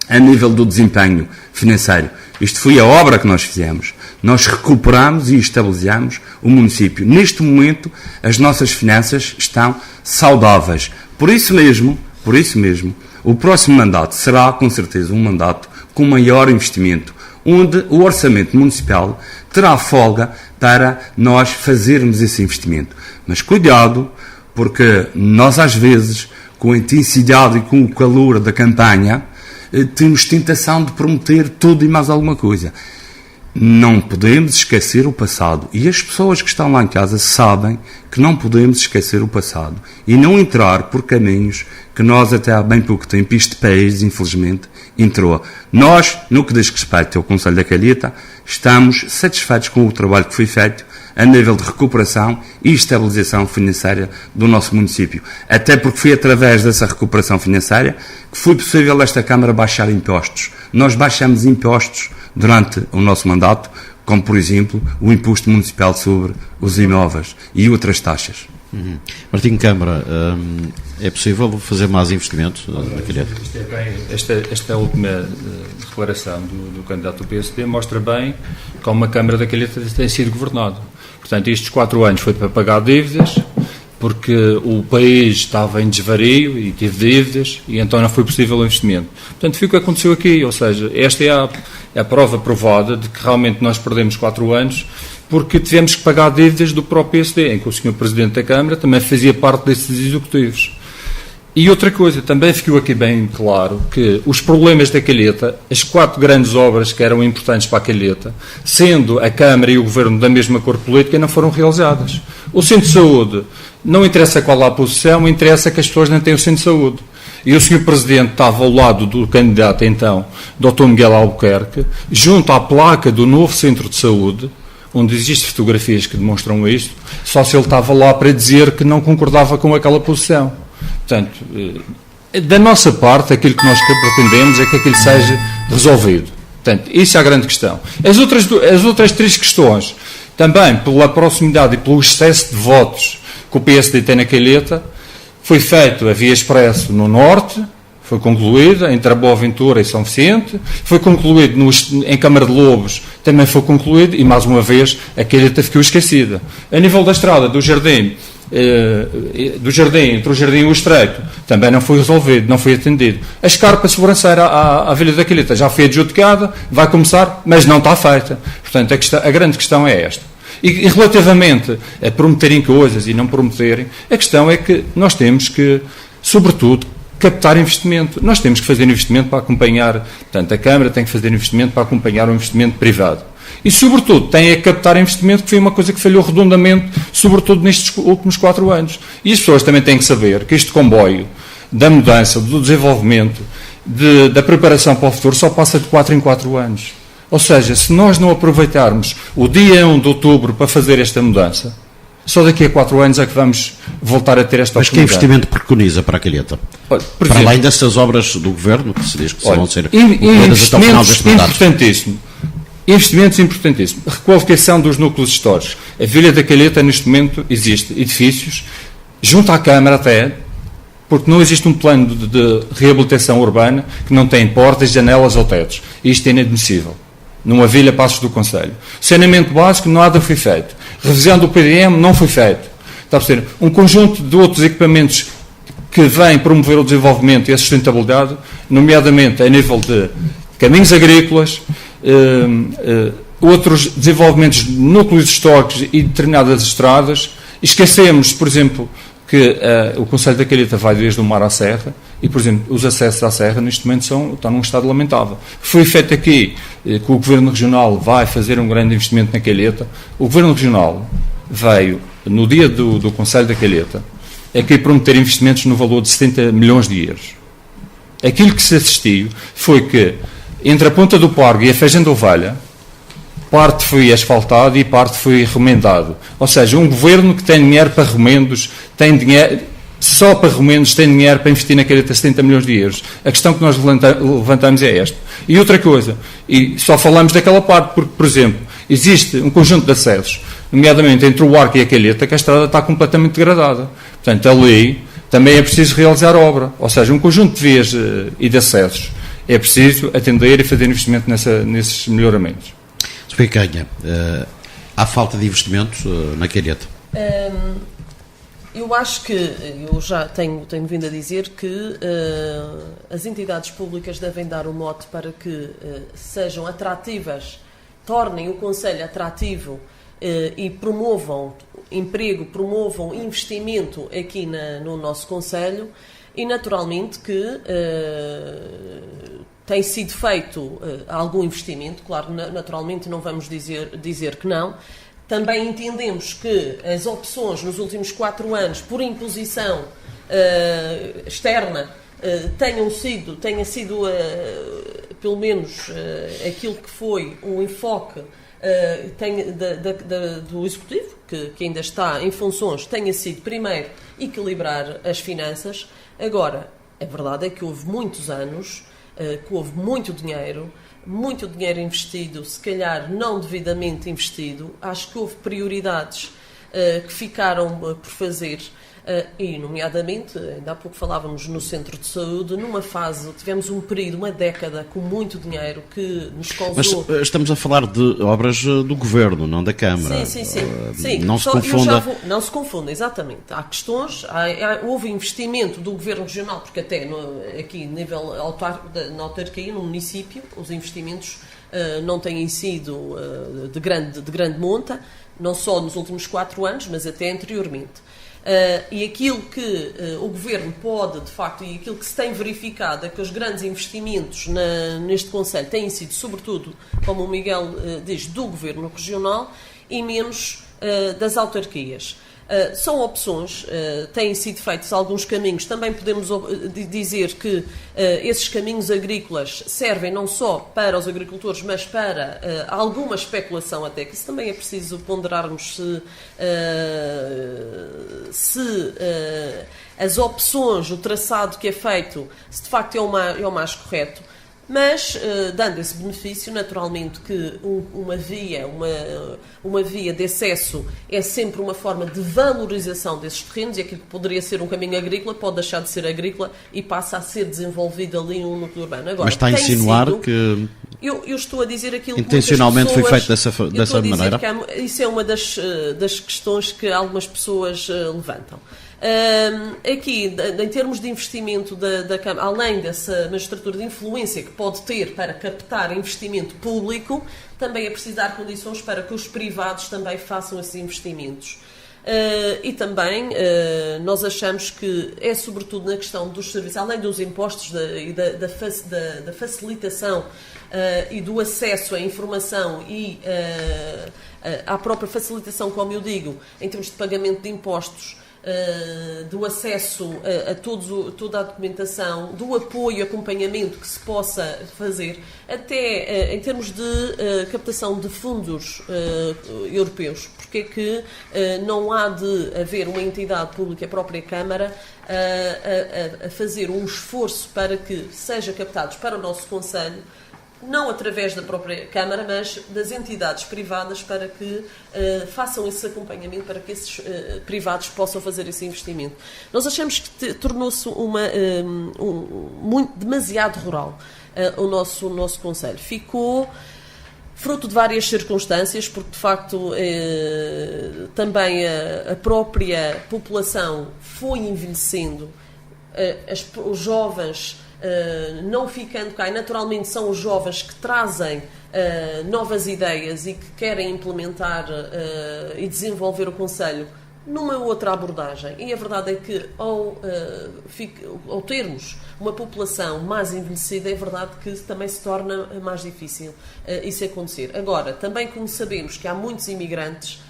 a nível do desempenho financeiro. Isto foi a obra que nós fizemos. Nós recuperamos e estabilizamos o município. Neste momento, as nossas finanças estão saudáveis. Por isso mesmo, o próximo mandato será, com certeza, um mandato com maior investimento, onde o orçamento municipal terá folga para nós fazermos esse investimento. Mas cuidado, porque nós às vezes, com a intensidade e com o calor da campanha, temos tentação de prometer tudo e mais alguma coisa. Não podemos esquecer o passado. E as pessoas que estão lá em casa sabem que não podemos esquecer o passado. E não entrar por caminhos que nós, até há bem pouco tempo, este país, infelizmente, entrou. Nós, no que diz respeito ao Conselho da Calheta, estamos satisfeitos com o trabalho que foi feito a nível de recuperação e estabilização financeira do nosso município. Até porque foi através dessa recuperação financeira que foi possível esta Câmara baixar impostos. Nós baixamos impostos durante o nosso mandato, como, por exemplo, o imposto municipal sobre os imóveis e outras taxas.
Martinho Câmara, é possível fazer mais investimentos na Calheta?
Esta última declaração do candidato do PSD mostra bem como a Câmara da Calheta tem sido governada. Portanto, estes 4 anos foi para pagar dívidas, porque o país estava em desvario e teve dívidas, e então não foi possível o investimento. Portanto, foi o que aconteceu aqui, ou seja, esta é a prova provada de que realmente nós perdemos 4 anos, porque tivemos que pagar dívidas do próprio PSD, em que o Sr. Presidente da Câmara também fazia parte desses executivos. E outra coisa, também ficou aqui bem claro que os problemas da Calheta, as 4 grandes obras que eram importantes para a Calheta, sendo a Câmara e o Governo da mesma cor política, não foram realizadas. O centro de saúde, não interessa qual a posição, interessa que as pessoas não têm o centro de saúde. E o Sr. Presidente estava ao lado do candidato, então, Dr. Miguel Albuquerque, junto à placa do novo centro de saúde, onde existem fotografias que demonstram isto, só se ele estava lá para dizer que não concordava com aquela posição. Portanto, da nossa parte, aquilo que nós pretendemos é que aquilo seja resolvido. Portanto, isso é a grande questão. As outras 3 questões, também pela proximidade e pelo excesso de votos que o PSD tem na Calheta, foi feito a via expresso no Norte, foi concluída entre a Boa Ventura e São Vicente, foi concluído em Câmara de Lobos, também foi concluído, e mais uma vez a Calheta ficou esquecida. A nível da estrada do Jardim, entre o Jardim e o Estreito, também não foi resolvido, não foi atendido. A escarpa sobranceira à Vila da Calheta já foi adjudicada, vai começar, mas não está feita. Portanto, a grande questão é esta. E relativamente a prometerem coisas e não prometerem, a questão é que nós temos que, sobretudo, captar investimento. Nós temos que fazer investimento para acompanhar, portanto, a Câmara tem que fazer investimento para acompanhar o investimento privado. E, sobretudo, tem a captar investimento, que foi uma coisa que falhou redondamente, sobretudo nestes últimos 4 anos. E as pessoas também têm que saber que este comboio da mudança, do desenvolvimento, da preparação para o futuro, só passa de 4 em 4 anos. Ou seja, se nós não aproveitarmos o dia 1 de outubro para fazer esta mudança, Só daqui a 4 anos é que vamos voltar a ter esta oportunidade.
Mas que investimento preconiza para a Calheta? Para além dessas obras do Governo, que se diz que só vão ser concluídas até o final deste mandato.
Importantíssimo. Investimentos importantíssimos. Requalificação dos núcleos históricos. A Vila da Calheta, neste momento, existe edifícios, junto à Câmara até, porque não existe um plano de reabilitação urbana que não tem portas, janelas ou tetos. Isto é inadmissível. Numa vila Passos do Concelho. Saneamento básico, nada foi feito. Revisão do PDM, não foi feito. Está a perceber? Um conjunto de outros equipamentos que vêm promover o desenvolvimento e a sustentabilidade, nomeadamente a nível de caminhos agrícolas, outros desenvolvimentos de núcleos históricos e determinadas estradas. Esquecemos, por exemplo, que o Concelho da Calheta vai desde o mar à serra e, por exemplo, os acessos à serra neste momento estão num estado lamentável. Foi feito aqui que o Governo Regional vai fazer um grande investimento na Calheta. O Governo Regional veio, no dia do Concelho da Calheta, aqui prometer investimentos no valor de 70 milhões de euros. Aquilo que se assistiu foi que, entre a Ponta do Pargo e a Feijão da Ovelha, parte foi asfaltado e parte foi remendado. Ou seja, um governo que tem dinheiro para remendos, tem dinheiro, só para remendos, tem dinheiro para investir na Calheta 70 milhões de euros. A questão que nós levantamos é esta. E outra coisa, e só falamos daquela parte, porque, por exemplo, existe um conjunto de acessos, nomeadamente entre o Arco e a Calheta, que a estrada está completamente degradada. Portanto, ali também é preciso realizar obra. Ou seja, um conjunto de vias e de acessos. É preciso atender e fazer investimento nesses melhoramentos.
Picanha, há falta de investimento na Calheta?
Eu acho que, eu já tenho vindo a dizer que as entidades públicas devem dar o mote para que sejam atrativas, tornem o Concelho atrativo e promovam emprego, promovam investimento aqui no nosso Concelho e, naturalmente, que tem sido feito algum investimento, claro, naturalmente não vamos dizer que não. Também entendemos que as opções nos últimos 4 anos, por imposição externa, tenha sido pelo menos aquilo que foi o enfoque do Executivo, que ainda está em funções, tenha sido primeiro equilibrar as finanças. Agora, a verdade é que houve muitos anos que houve muito dinheiro investido, se calhar não devidamente investido. Acho que houve prioridades que ficaram por fazer e, nomeadamente, ainda há pouco falávamos no centro de saúde, numa fase, tivemos um período, uma década, com muito dinheiro que nos causou...
Mas estamos a falar de obras do Governo, não da Câmara.
Sim.
Não se confunda...
Não se confunda, exatamente. Há questões, houve investimento do Governo Regional, porque até aqui, nível na autarquia, no município, os investimentos não têm sido de grande monta, não só nos últimos 4 anos, mas até anteriormente. E aquilo que o Governo pode, de facto, e aquilo que se tem verificado é que os grandes investimentos neste Concelho têm sido, sobretudo, como o Miguel diz, do Governo Regional e menos das autarquias. São opções, têm sido feitos alguns caminhos, também podemos dizer que esses caminhos agrícolas servem não só para os agricultores, mas para alguma especulação até, que isso também é preciso ponderarmos se as opções, o traçado que é feito, se de facto é o mais correto. Mas, dando esse benefício, naturalmente que uma via de acesso é sempre uma forma de valorização desses terrenos, e aquilo que poderia ser um caminho agrícola pode deixar de ser agrícola e passa a ser desenvolvido ali um núcleo urbano. Agora,
mas está a insinuar que...
Eu estou a dizer aquilo
intencionalmente
que muitas pessoas,
foi feito dessa maneira?
Isso é uma das questões que algumas pessoas levantam. Aqui, em termos de investimento da Câmara, além dessa magistratura de influência que pode ter para captar investimento público, também é preciso dar condições para que os privados também façam esses investimentos. E também nós achamos que é sobretudo na questão dos serviços, além dos impostos e da facilitação e do acesso à informação e à própria facilitação, como eu digo, em termos de pagamento de impostos, do acesso a toda a documentação, do apoio e acompanhamento que se possa fazer, até em termos de captação de fundos europeus. Porque é que não há de haver uma entidade pública, a própria Câmara, a fazer um esforço para que seja captados para o nosso Conselho, não através da própria Câmara, mas das entidades privadas, para que façam esse acompanhamento, para que esses privados possam fazer esse investimento. Nós achamos que tornou-se demasiado rural o nosso Conselho. Ficou fruto de várias circunstâncias, porque de facto também a própria população foi envelhecendo, os jovens não ficando cá, e naturalmente são os jovens que trazem novas ideias e que querem implementar e desenvolver o Conselho numa outra abordagem. E a verdade é que ao termos uma população mais envelhecida, é verdade que também se torna mais difícil isso acontecer. Agora, também como sabemos que há muitos imigrantes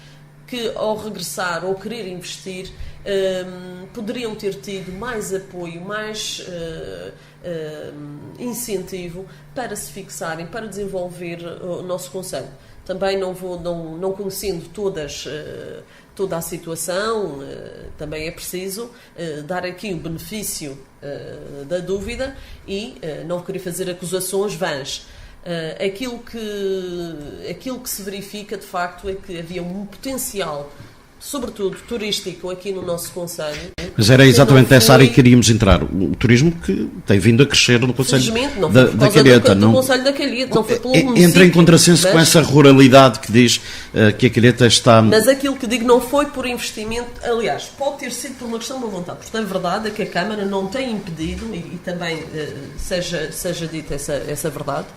que ao regressar ou querer investir poderiam ter tido mais apoio, mais incentivo para se fixarem, para desenvolver o nosso Conselho. Também não conhecendo toda a situação, também é preciso dar aqui o benefício da dúvida e não querer fazer acusações vãs. Aquilo que se verifica, de facto, é que havia um potencial, sobretudo turístico, aqui no nosso Conselho.
Mas era exatamente essa área que queríamos entrar. O turismo que tem vindo a crescer no Conselho da Calheta.
No Conselho da Calheta, não foi pelo município.
Entra em contrassenso com essa ruralidade que diz que a Calheta está...
Mas aquilo que digo não foi por investimento, aliás, pode ter sido por uma questão de vontade. Portanto, a verdade é que a Câmara não tem impedido, e também seja dita essa verdade,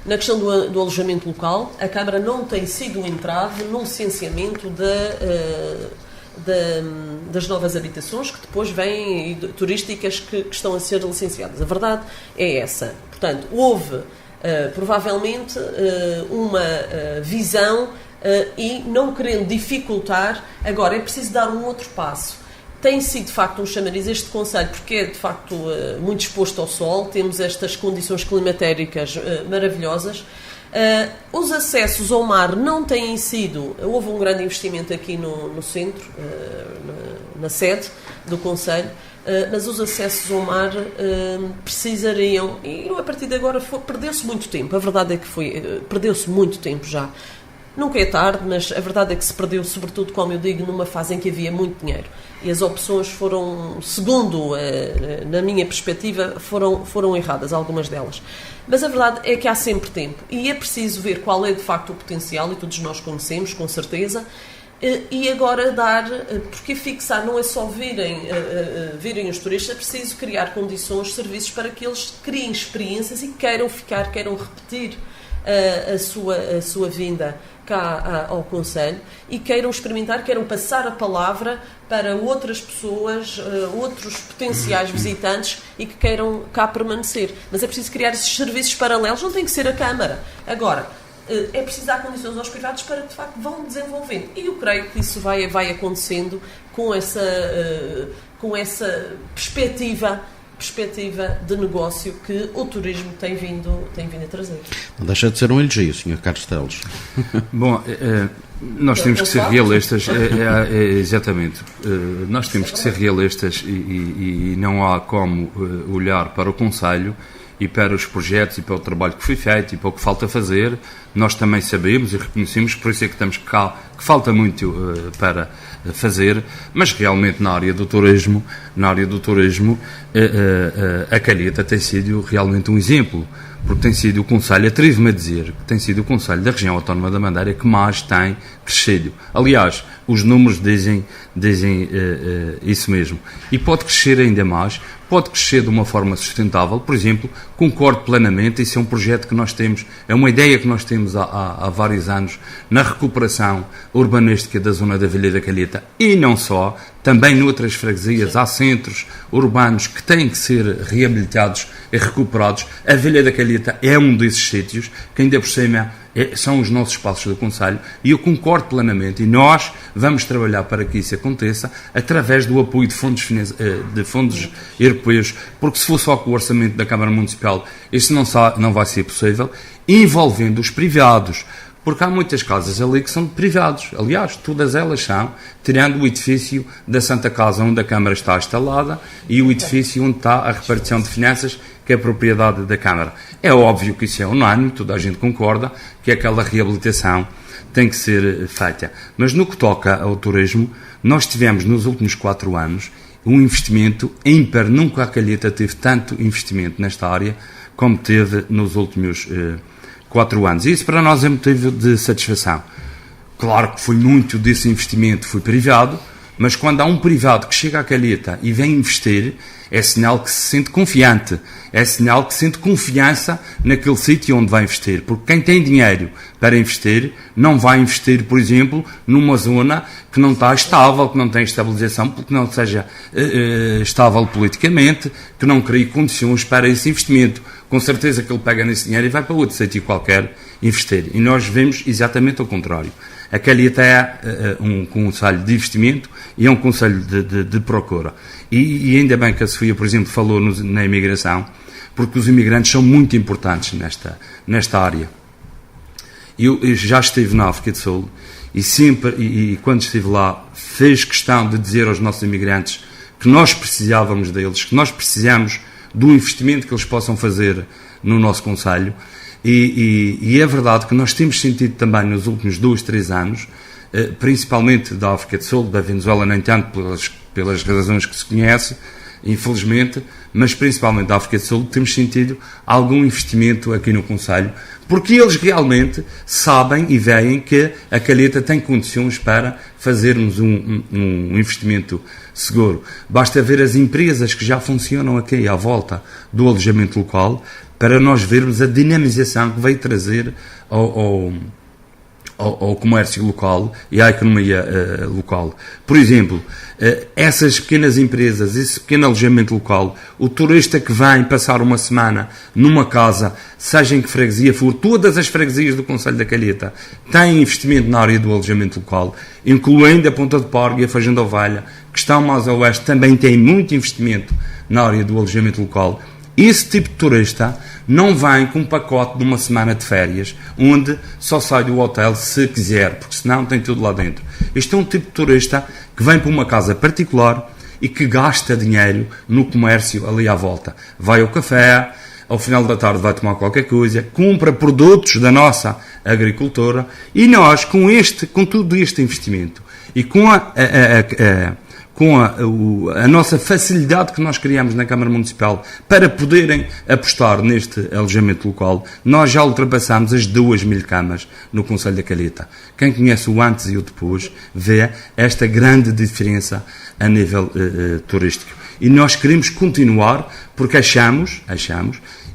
na questão do alojamento local, a Câmara não tem sido um entrave no licenciamento das novas habitações que depois vêm, turísticas que estão a ser licenciadas. A verdade é essa. Portanto, houve provavelmente uma visão e não querendo dificultar, agora é preciso dar um outro passo. Tem sido, de facto, um chamariz este Conselho, porque é, de facto, muito exposto ao sol, temos estas condições climatéricas maravilhosas. Os acessos ao mar não têm sido... Houve um grande investimento aqui no centro, na sede do Conselho, mas os acessos ao mar precisariam... E a partir de agora perdeu-se muito tempo. A verdade é que perdeu-se muito tempo já. Nunca é tarde, mas a verdade é que se perdeu, sobretudo, como eu digo, numa fase em que havia muito dinheiro. E as opções foram, segundo, na minha perspectiva, foram erradas, algumas delas. Mas a verdade é que há sempre tempo. E é preciso ver qual é, de facto, o potencial, e todos nós conhecemos, com certeza, e agora porque fixar não é só virem os turistas, é preciso criar condições, serviços para que eles criem experiências e queiram ficar, queiram repetir a sua vinda cá ao Conselho e queiram experimentar, queiram passar a palavra para outras pessoas, outros potenciais visitantes e que queiram cá permanecer. Mas é preciso criar esses serviços paralelos, não tem que ser a Câmara. Agora, é preciso dar condições aos privados para que, de facto, vão desenvolvendo. E eu creio que isso vai acontecendo com essa perspectiva de negócio que o turismo tem vindo a trazer.
Não deixa de ser um elogio, Sr. Carlos Teles.
Bom, nós temos que ser realistas, exatamente, nós temos que ser realistas e não há como olhar para o Conselho e para os projetos e para o trabalho que foi feito e para o que falta fazer. Nós também sabemos e reconhecemos, por isso é que estamos cá, que falta muito para fazer, mas realmente na área do turismo, a Calheta tem sido realmente um exemplo, porque tem sido o Conselho, atrevo-me a dizer, que tem sido o Conselho da região autónoma da Madeira que mais tem crescido. Aliás, os números dizem isso mesmo. E pode crescer ainda mais, pode crescer de uma forma sustentável. Por exemplo, concordo plenamente, isso é um projeto que nós temos, é uma ideia que nós temos há vários anos, na recuperação urbanística da zona da Vilha da Calheta e não só, também noutras freguesias há centros urbanos que têm que ser reabilitados e recuperados. A Vilha da Calheta é um desses sítios que ainda por cima são os nossos espaços do Conselho, e eu concordo plenamente, e nós vamos trabalhar para que isso aconteça através do apoio de fundos europeus, porque se for só com o orçamento da Câmara Municipal, isso não vai ser possível, envolvendo os privados, porque há muitas casas ali que são de privados. Aliás, todas elas são, tirando o edifício da Santa Casa onde a Câmara está instalada e o edifício onde está a repartição de finanças, que é a propriedade da Câmara. É óbvio que isso é unânime, toda a gente concorda que aquela reabilitação tem que ser feita. Mas no que toca ao turismo, nós tivemos nos últimos 4 anos um investimento ímpar. Nunca a Calheta teve tanto investimento nesta área como teve nos últimos 4 anos. E isso para nós é motivo de satisfação. Claro que foi muito desse investimento foi privado, mas quando há um privado que chega à Calheta e vem investir, é sinal que se sente confiante, é sinal que sente confiança naquele sítio onde vai investir. Porque quem tem dinheiro para investir, não vai investir, por exemplo, numa zona que não está estável, que não tem estabilização, porque não seja estável politicamente, que não crie condições para esse investimento. Com certeza que ele pega nesse dinheiro e vai para outro sítio qualquer investir. E nós vemos exatamente ao contrário. A Calheta é um conselho de investimento e é um conselho de procura. E ainda bem que a Sofia, por exemplo, falou na imigração, porque os imigrantes são muito importantes nesta área. Eu já estive na África do Sul e quando estive lá, fez questão de dizer aos nossos imigrantes que nós precisávamos deles, que nós precisamos do investimento que eles possam fazer no nosso concelho. E é verdade que nós temos sentido também nos últimos 2-3 anos, principalmente da África do Sul, da Venezuela nem tanto pelas razões que se conhece, infelizmente, mas principalmente da África do Sul, temos sentido algum investimento aqui no concelho, porque eles realmente sabem e veem que a Calheta tem condições para fazermos um investimento seguro. Basta ver as empresas que já funcionam aqui à volta do alojamento local, para nós vermos a dinamização que veio trazer ao comércio local e à economia local. Por exemplo, essas pequenas empresas, esse pequeno alojamento local, o turista que vem passar uma semana numa casa, seja em que freguesia for, todas as freguesias do Concelho da Calheta têm investimento na área do alojamento local, incluindo a Ponta de Porgo e a Fajão da Ovelha, que estão mais a oeste, também têm muito investimento na área do alojamento local. Esse tipo de turista não vem com um pacote de uma semana de férias, onde só sai do hotel se quiser, porque senão tem tudo lá dentro. Este é um tipo de turista que vem para uma casa particular e que gasta dinheiro no comércio ali à volta. Vai ao café, ao final da tarde vai tomar qualquer coisa, compra produtos da nossa agricultura, e nós, com todo este investimento e com a nossa facilidade que nós criamos na Câmara Municipal para poderem apostar neste alojamento local, nós já ultrapassamos as 2.000 camas no Concelho da Calheta. Quem conhece o antes e o depois vê esta grande diferença a nível turístico. E nós queremos continuar, porque achamos,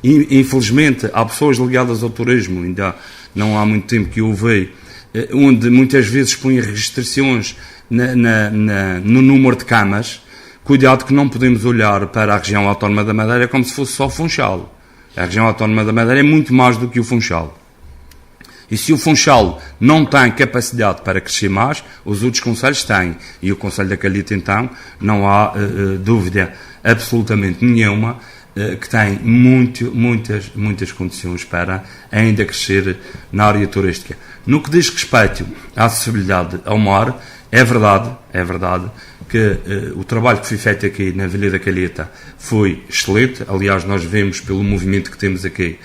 e infelizmente há pessoas ligadas ao turismo, ainda não há muito tempo que eu ouvi, onde muitas vezes põem restrições no número de camas. Cuidado que não podemos olhar para a região autónoma da Madeira como se fosse só Funchal. A região autónoma da Madeira é muito mais do que o Funchal. E se o Funchal não tem capacidade para crescer mais, os outros concelhos têm. E o Concelho da Calheta, então, não há dúvida absolutamente nenhuma que tem muitas condições para ainda crescer na área turística. No que diz respeito à acessibilidade ao mar, é verdade que o trabalho que foi feito aqui na Vila da Calheta foi excelente. Aliás, nós vemos pelo movimento que temos aqui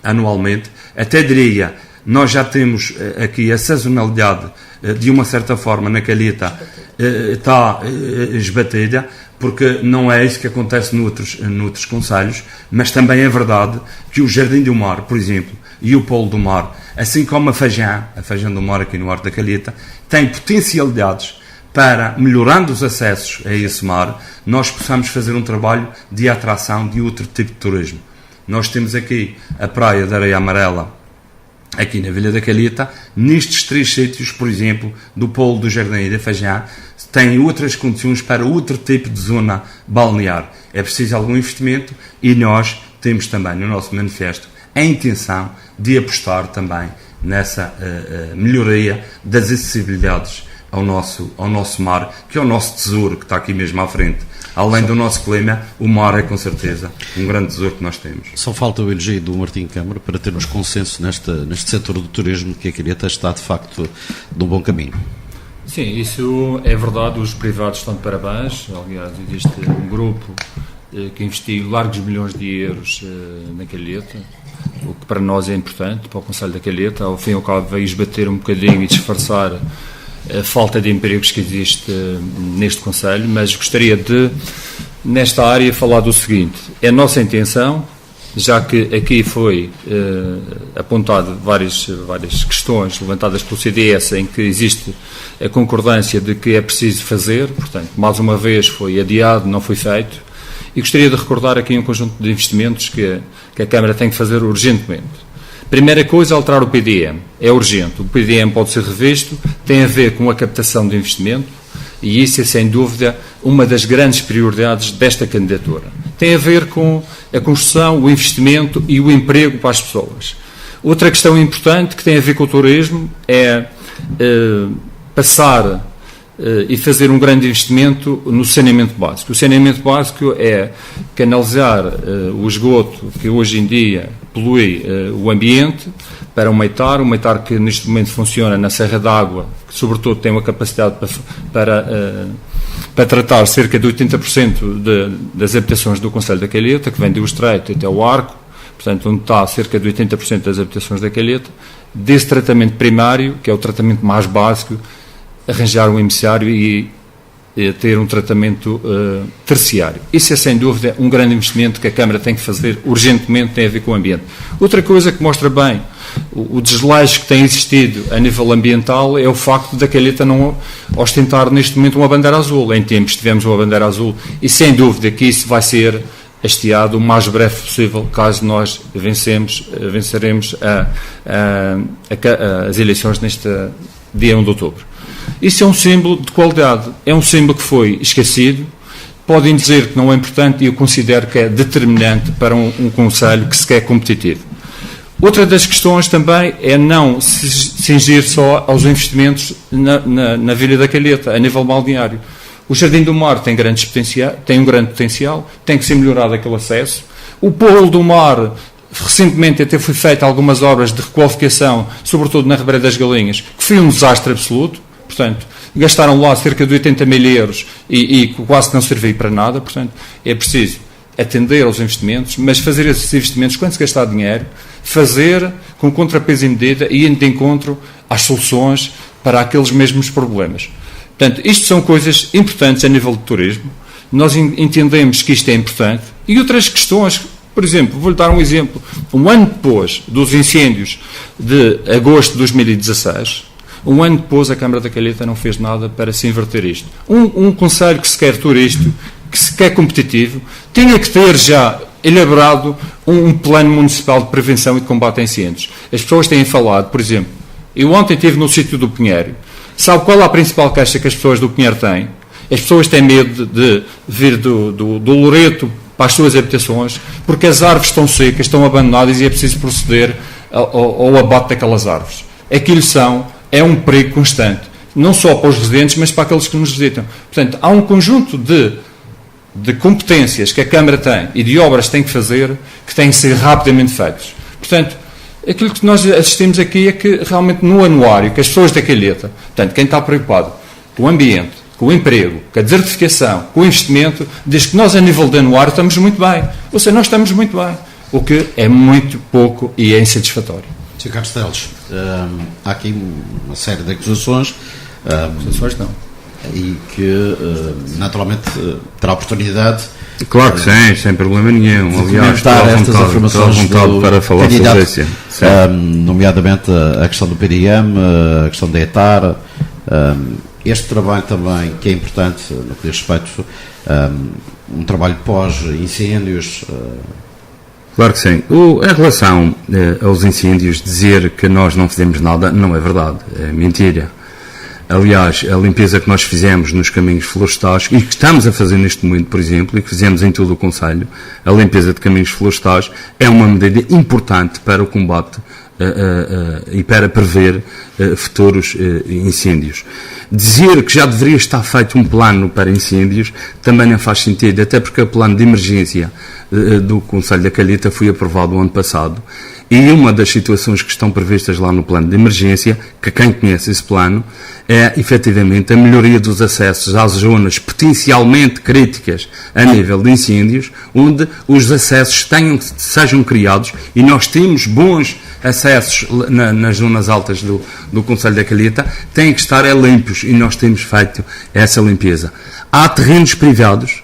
anualmente. Até diria, nós já temos aqui a sazonalidade de uma certa forma na Calheta está esbatida, porque não é isso que acontece noutros concelhos, mas também é verdade que o Jardim do Mar, por exemplo, e o Polo do Mar, assim como a Fajão do Mar aqui no Arte da Calheta, tem potencialidades para, melhorando os acessos a esse mar, nós possamos fazer um trabalho de atração de outro tipo de turismo. Nós temos aqui a Praia da Areia Amarela, aqui na Vila da Calheta. Nestes 3 sítios, por exemplo, do Polo do Jardim e da Fajão, tem outras condições para outro tipo de zona balnear. É preciso algum investimento e nós temos também no nosso manifesto a intenção de apostar também nessa melhoria das acessibilidades ao nosso mar, que é o nosso tesouro que está aqui mesmo à frente. Além do nosso clima, o mar é com certeza um grande tesouro que nós temos.
Só falta o elogio do Martim Câmara para termos consenso neste setor do turismo, que a Calheta está de facto de um bom caminho.
Sim, isso é verdade, os privados estão de parabéns. Aliás, existe um grupo que investiu largos milhões de euros na Calheta, o que para nós é importante, para o Conselho da Calheta. Ao fim e ao cabo veio esbater um bocadinho e disfarçar a falta de empregos que existe neste Conselho, mas gostaria de, nesta área, falar do seguinte: é a nossa intenção, já que aqui foi apontado várias questões levantadas pelo CDS em que existe a concordância de que é preciso fazer, portanto, mais uma vez foi adiado, não foi feito, e gostaria de recordar aqui um conjunto de investimentos que a Câmara tem que fazer urgentemente. Primeira coisa, alterar o PDM. É urgente. O PDM pode ser revisto, tem a ver com a captação de investimento e isso é, sem dúvida, uma das grandes prioridades desta candidatura. Tem a ver com a construção, o investimento e o emprego para as pessoas. Outra questão importante que tem a ver com o turismo é passar e fazer um grande investimento no saneamento básico. O saneamento básico é canalizar o esgoto que hoje em dia polui o ambiente para um meitar que neste momento funciona na Serra d'Água, que sobretudo tem uma capacidade para tratar cerca de 80% das habitações do Concelho da Calheta, que vem do Estreito até o Arco, portanto onde está cerca de 80% das habitações da Calheta. Desse tratamento primário, que é o tratamento mais básico, arranjar um emissário e ter um tratamento terciário. Isso é, sem dúvida, um grande investimento que a Câmara tem que fazer urgentemente, tem a ver com o ambiente. Outra coisa que mostra bem o desleixo que tem existido a nível ambiental é o facto da Calheta não ostentar neste momento uma bandeira azul. Em tempos tivemos uma bandeira azul e, sem dúvida, que isso vai ser hasteado o mais breve possível, caso nós venceremos as eleições neste dia 1 de outubro. Isso é um símbolo de qualidade, é um símbolo que foi esquecido. Podem dizer que não é importante e eu considero que é determinante para um concelho que se quer competitivo. Outra das questões também é não se cingir só aos investimentos na Vila da Calheta, a nível balneário. O Jardim do Mar tem um grande potencial, tem que ser melhorado aquele acesso. O Polo do Mar, recentemente até foi feita algumas obras de requalificação, sobretudo na Ribeira das Galinhas, que foi um desastre absoluto. Portanto, gastaram lá cerca de 80 mil euros e quase não serviu para nada. Portanto, é preciso atender aos investimentos, mas fazer esses investimentos, quando se gastar dinheiro, fazer com contrapeso e medida e indo de encontro às soluções para aqueles mesmos problemas. Portanto, isto são coisas importantes a nível de turismo. Nós entendemos que isto é importante. E outras questões, por exemplo, vou-lhe dar um exemplo. Um ano depois dos incêndios de agosto de 2016, um ano depois a Câmara da Calheta não fez nada para se inverter isto. Um concelho que se quer turístico, que se quer competitivo, tinha que ter já elaborado um plano municipal de prevenção e de combate a incêndios. As pessoas têm falado, por exemplo, eu ontem estive no sítio do Pinheiro. Sabe qual é a principal queixa que as pessoas do Pinheiro têm? As pessoas têm medo de vir do Loreto para as suas habitações, porque as árvores estão secas, estão abandonadas e é preciso proceder ao abate daquelas árvores. Aquilo é um perigo constante, não só para os residentes, mas para aqueles que nos visitam. Portanto, há um conjunto de competências que a Câmara tem e de obras que tem que fazer, que têm que ser rapidamente feitos. Portanto, aquilo que nós assistimos aqui é que realmente no anuário, que as pessoas da Calheta, portanto, quem está preocupado com o ambiente, com o emprego, com a desertificação, com o investimento, diz que nós a nível de anuário estamos muito bem. Ou seja, nós estamos muito bem, o que é muito pouco e é insatisfatório.
Sr. Carlos Teles, há aqui uma série de acusações.
Acusações não.
E que, naturalmente, terá oportunidade.
Claro que sim, sem problema nenhum. Aliás, estou à vontade para falar sobre isso.
Nomeadamente a questão do PDM, a questão da ETAR, este trabalho também, que é importante no que diz respeito um trabalho pós-incêndios.
Claro que sim. Em relação aos incêndios, dizer que nós não fizemos nada não é verdade, é mentira. Aliás, a limpeza que nós fizemos nos caminhos florestais, e que estamos a fazer neste momento, por exemplo, e que fizemos em todo o Concelho, a limpeza de caminhos florestais, é uma medida importante para o combate e para prever futuros incêndios. Dizer que já deveria estar feito um plano para incêndios também não faz sentido, até porque o plano de emergência do Conselho da Calheta foi aprovado o ano passado, e uma das situações que estão previstas lá no plano de emergência, que quem conhece esse plano, é efetivamente a melhoria dos acessos às zonas potencialmente críticas a nível de incêndios, onde os acessos sejam criados, e nós temos bons acessos nas zonas altas do Conselho da Calheta, têm que estar limpos, e nós temos feito essa limpeza. Há terrenos privados,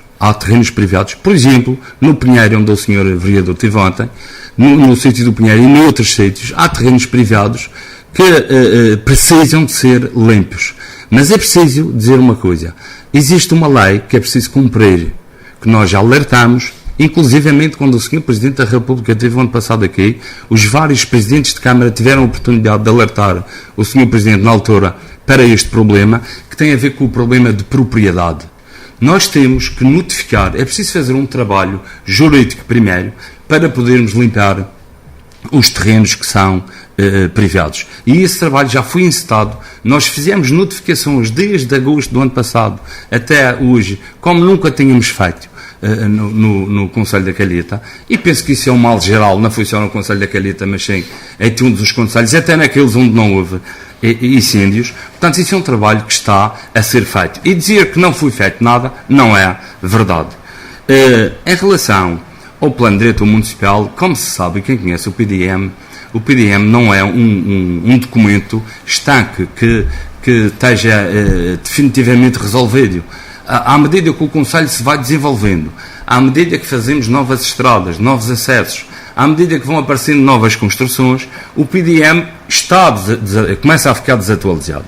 por exemplo, no Pinheiro, onde o Sr. Vereador esteve ontem, no sítio do Pinheiro e noutros sítios, há terrenos privados que precisam de ser limpos. Mas é preciso dizer uma coisa: existe uma lei que é preciso cumprir, que nós já alertamos, inclusivamente quando o Sr. Presidente da República esteve o ano passado aqui, os vários Presidentes de Câmara tiveram a oportunidade de alertar o Sr. Presidente na altura para este problema, que tem a ver com o problema de propriedade. Nós temos que notificar, é preciso fazer um trabalho jurídico primeiro, para podermos limpar os terrenos que são privados. E esse trabalho já foi encetado. Nós fizemos notificações desde agosto do ano passado até hoje, como nunca tínhamos feito no Conselho da Calheta, e penso que isso é um mal geral, não foi só no Conselho da Calheta, mas sim em todos os concelhos, até naqueles onde não houve incêndios. Portanto, isso é um trabalho que está a ser feito. E dizer que não foi feito nada não é verdade. Em relação ao Plano Diretor Municipal, como se sabe, quem conhece o PDM não é um documento estanque que esteja definitivamente resolvido. À medida que o Conselho se vai desenvolvendo, à medida que fazemos novas estradas, novos acessos, à medida que vão aparecendo novas construções, o PDM começa a ficar desatualizado.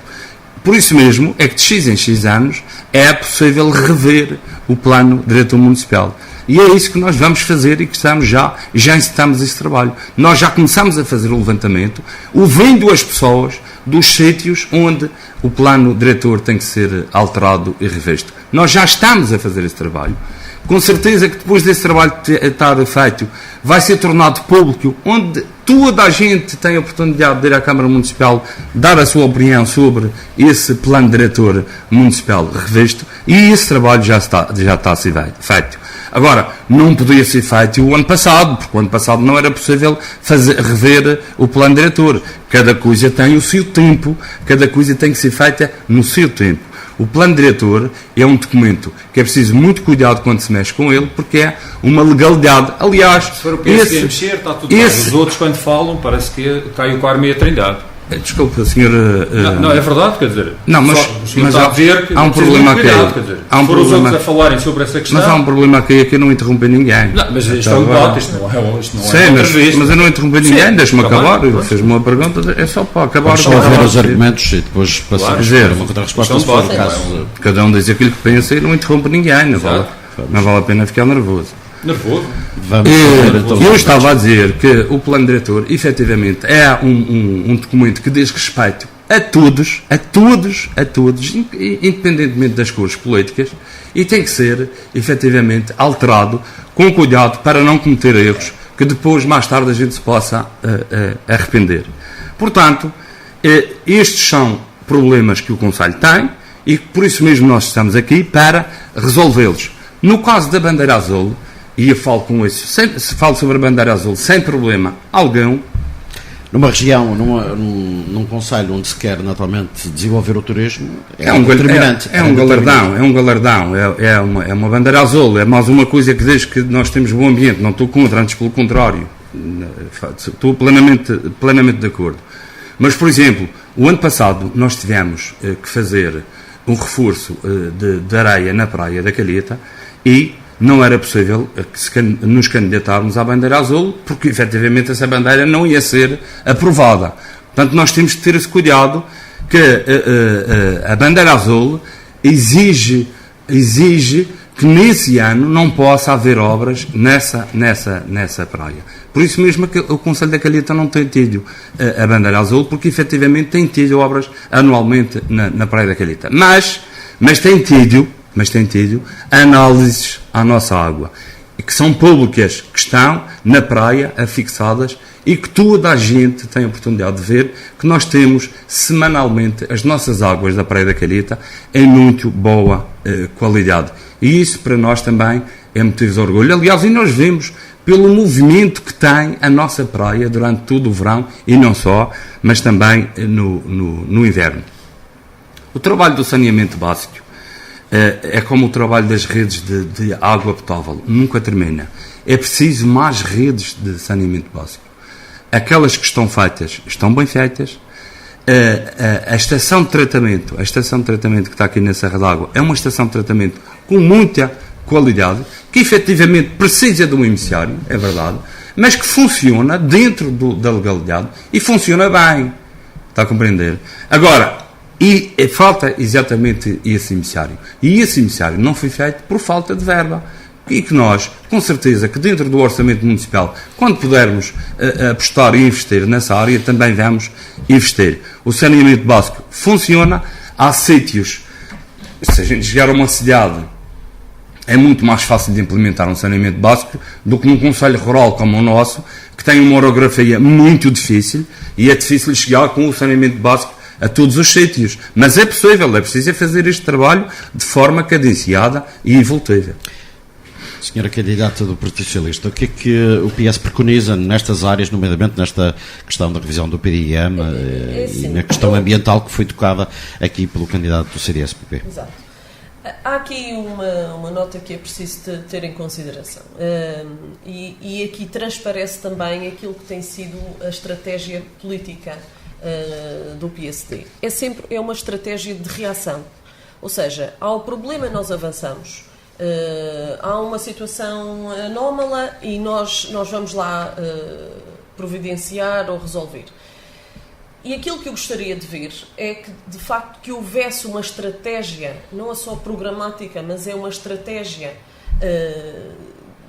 Por isso mesmo é que de X em X anos é possível rever o Plano Diretor Municipal. E é isso que nós vamos fazer e que já incitamos esse trabalho. Nós já começamos a fazer o levantamento, ouvindo as pessoas dos sítios onde o plano diretor tem que ser alterado e revisto. Nós já estamos a fazer esse trabalho. Com certeza que depois desse trabalho estar feito, vai ser tornado público, onde toda a gente tem a oportunidade de ir à Câmara Municipal dar a sua opinião sobre esse plano diretor municipal revisto, e esse trabalho já está a ser feito. Agora, não podia ser feito o ano passado, porque o ano passado não era possível rever o plano diretor. Cada coisa tem o seu tempo, cada coisa tem que ser feita no seu tempo. O plano diretor é um documento que é preciso muito cuidado quando se mexe com ele, porque é uma legalidade. Aliás,
se for o PSD a mexer, está tudo bem. Os outros, quando falam, parece que cai o Carmo e a Trindade.
Desculpa, senhor...
Não, é verdade, quer dizer...
Não, mas há um problema aqui.
Há um problema a falarem sobre essa questão...
Mas há um problema aqui, que eu não interrompi ninguém.
Não, mas isto é um debate, isto não é
Sim, mas eu não interrompi ninguém, deixe-me acabar. Fez-me uma pergunta, é só para acabar.
Vamos só ver os argumentos e depois passamos a uma contra-resposta.
Cada um diz aquilo que pensa e não interrompe ninguém, não vale a pena ficar nervoso.
Então,
eu estava a dizer que o plano diretor efetivamente é um documento que diz respeito a todos, independentemente das cores políticas, e tem que ser efetivamente alterado com cuidado para não cometer erros que depois, mais tarde, a gente se possa arrepender. Portanto, estes são problemas que o Conselho tem, e por isso mesmo nós estamos aqui para resolvê-los. No caso da bandeira azul, e eu falo com isso, falo sobre a bandeira azul sem problema algum.
Numa região, num concelho onde se quer naturalmente desenvolver o turismo,
é um determinante. É um galardão, é uma bandeira azul, é mais uma coisa que diz que nós temos bom ambiente. Não estou contra, antes pelo contrário, estou plenamente de acordo. Mas, por exemplo, o ano passado nós tivemos que fazer um reforço de areia na praia da Calheta, e não era possível nos candidatarmos à bandeira azul, porque efetivamente essa bandeira não ia ser aprovada. Portanto, nós temos que ter esse cuidado, que a bandeira azul exige que nesse ano não possa haver obras nessa praia. Por isso mesmo que o Conselho da Calheta não tem tido a bandeira azul, porque efetivamente tem tido obras anualmente na praia da Calheta. Mas tem tido análises à nossa água, que são públicas, que estão na praia afixadas, e que toda a gente tem a oportunidade de ver que nós temos semanalmente as nossas águas da Praia da Calheta em muito boa qualidade. E isso para nós também é motivo de orgulho. Aliás, e nós vemos pelo movimento que tem a nossa praia durante todo o verão, e não só, mas também no inverno. O trabalho do saneamento básico é como o trabalho das redes de água potável, nunca termina. É preciso mais redes de saneamento básico. Aquelas que estão feitas, estão bem feitas. A estação de tratamento que está aqui na Serra d'Água é uma estação de tratamento com muita qualidade, que efetivamente precisa de um emissário, é verdade, mas que funciona dentro da legalidade e funciona bem. Está a compreender? Agora, falta exatamente esse emissário. E esse emissário não foi feito por falta de verba. E que nós, com certeza, que dentro do orçamento municipal, quando pudermos apostar e investir nessa área, também vamos investir. O saneamento básico funciona. Há sítios, se a gente chegar a uma cidade, é muito mais fácil de implementar um saneamento básico do que num concelho rural como o nosso, que tem uma orografia muito difícil, e é difícil chegar com o saneamento básico a todos os sítios. Mas é possível, é preciso fazer este trabalho de forma cadenciada e evolutiva.
Senhora candidata do Partido Socialista, o que é que o PS preconiza nestas áreas, nomeadamente nesta questão da revisão do PDM e na questão ambiental que foi tocada aqui pelo candidato do CDS-PP?
Exato. Há aqui uma nota que é preciso ter em consideração e aqui transparece também aquilo que tem sido a estratégia política do PSD. É uma estratégia de reação, ou seja, há o problema, nós avançamos. Há uma situação anómala e nós vamos lá providenciar ou resolver. E aquilo que eu gostaria de ver é que, de facto, que houvesse uma estratégia, não é só programática, mas é uma estratégia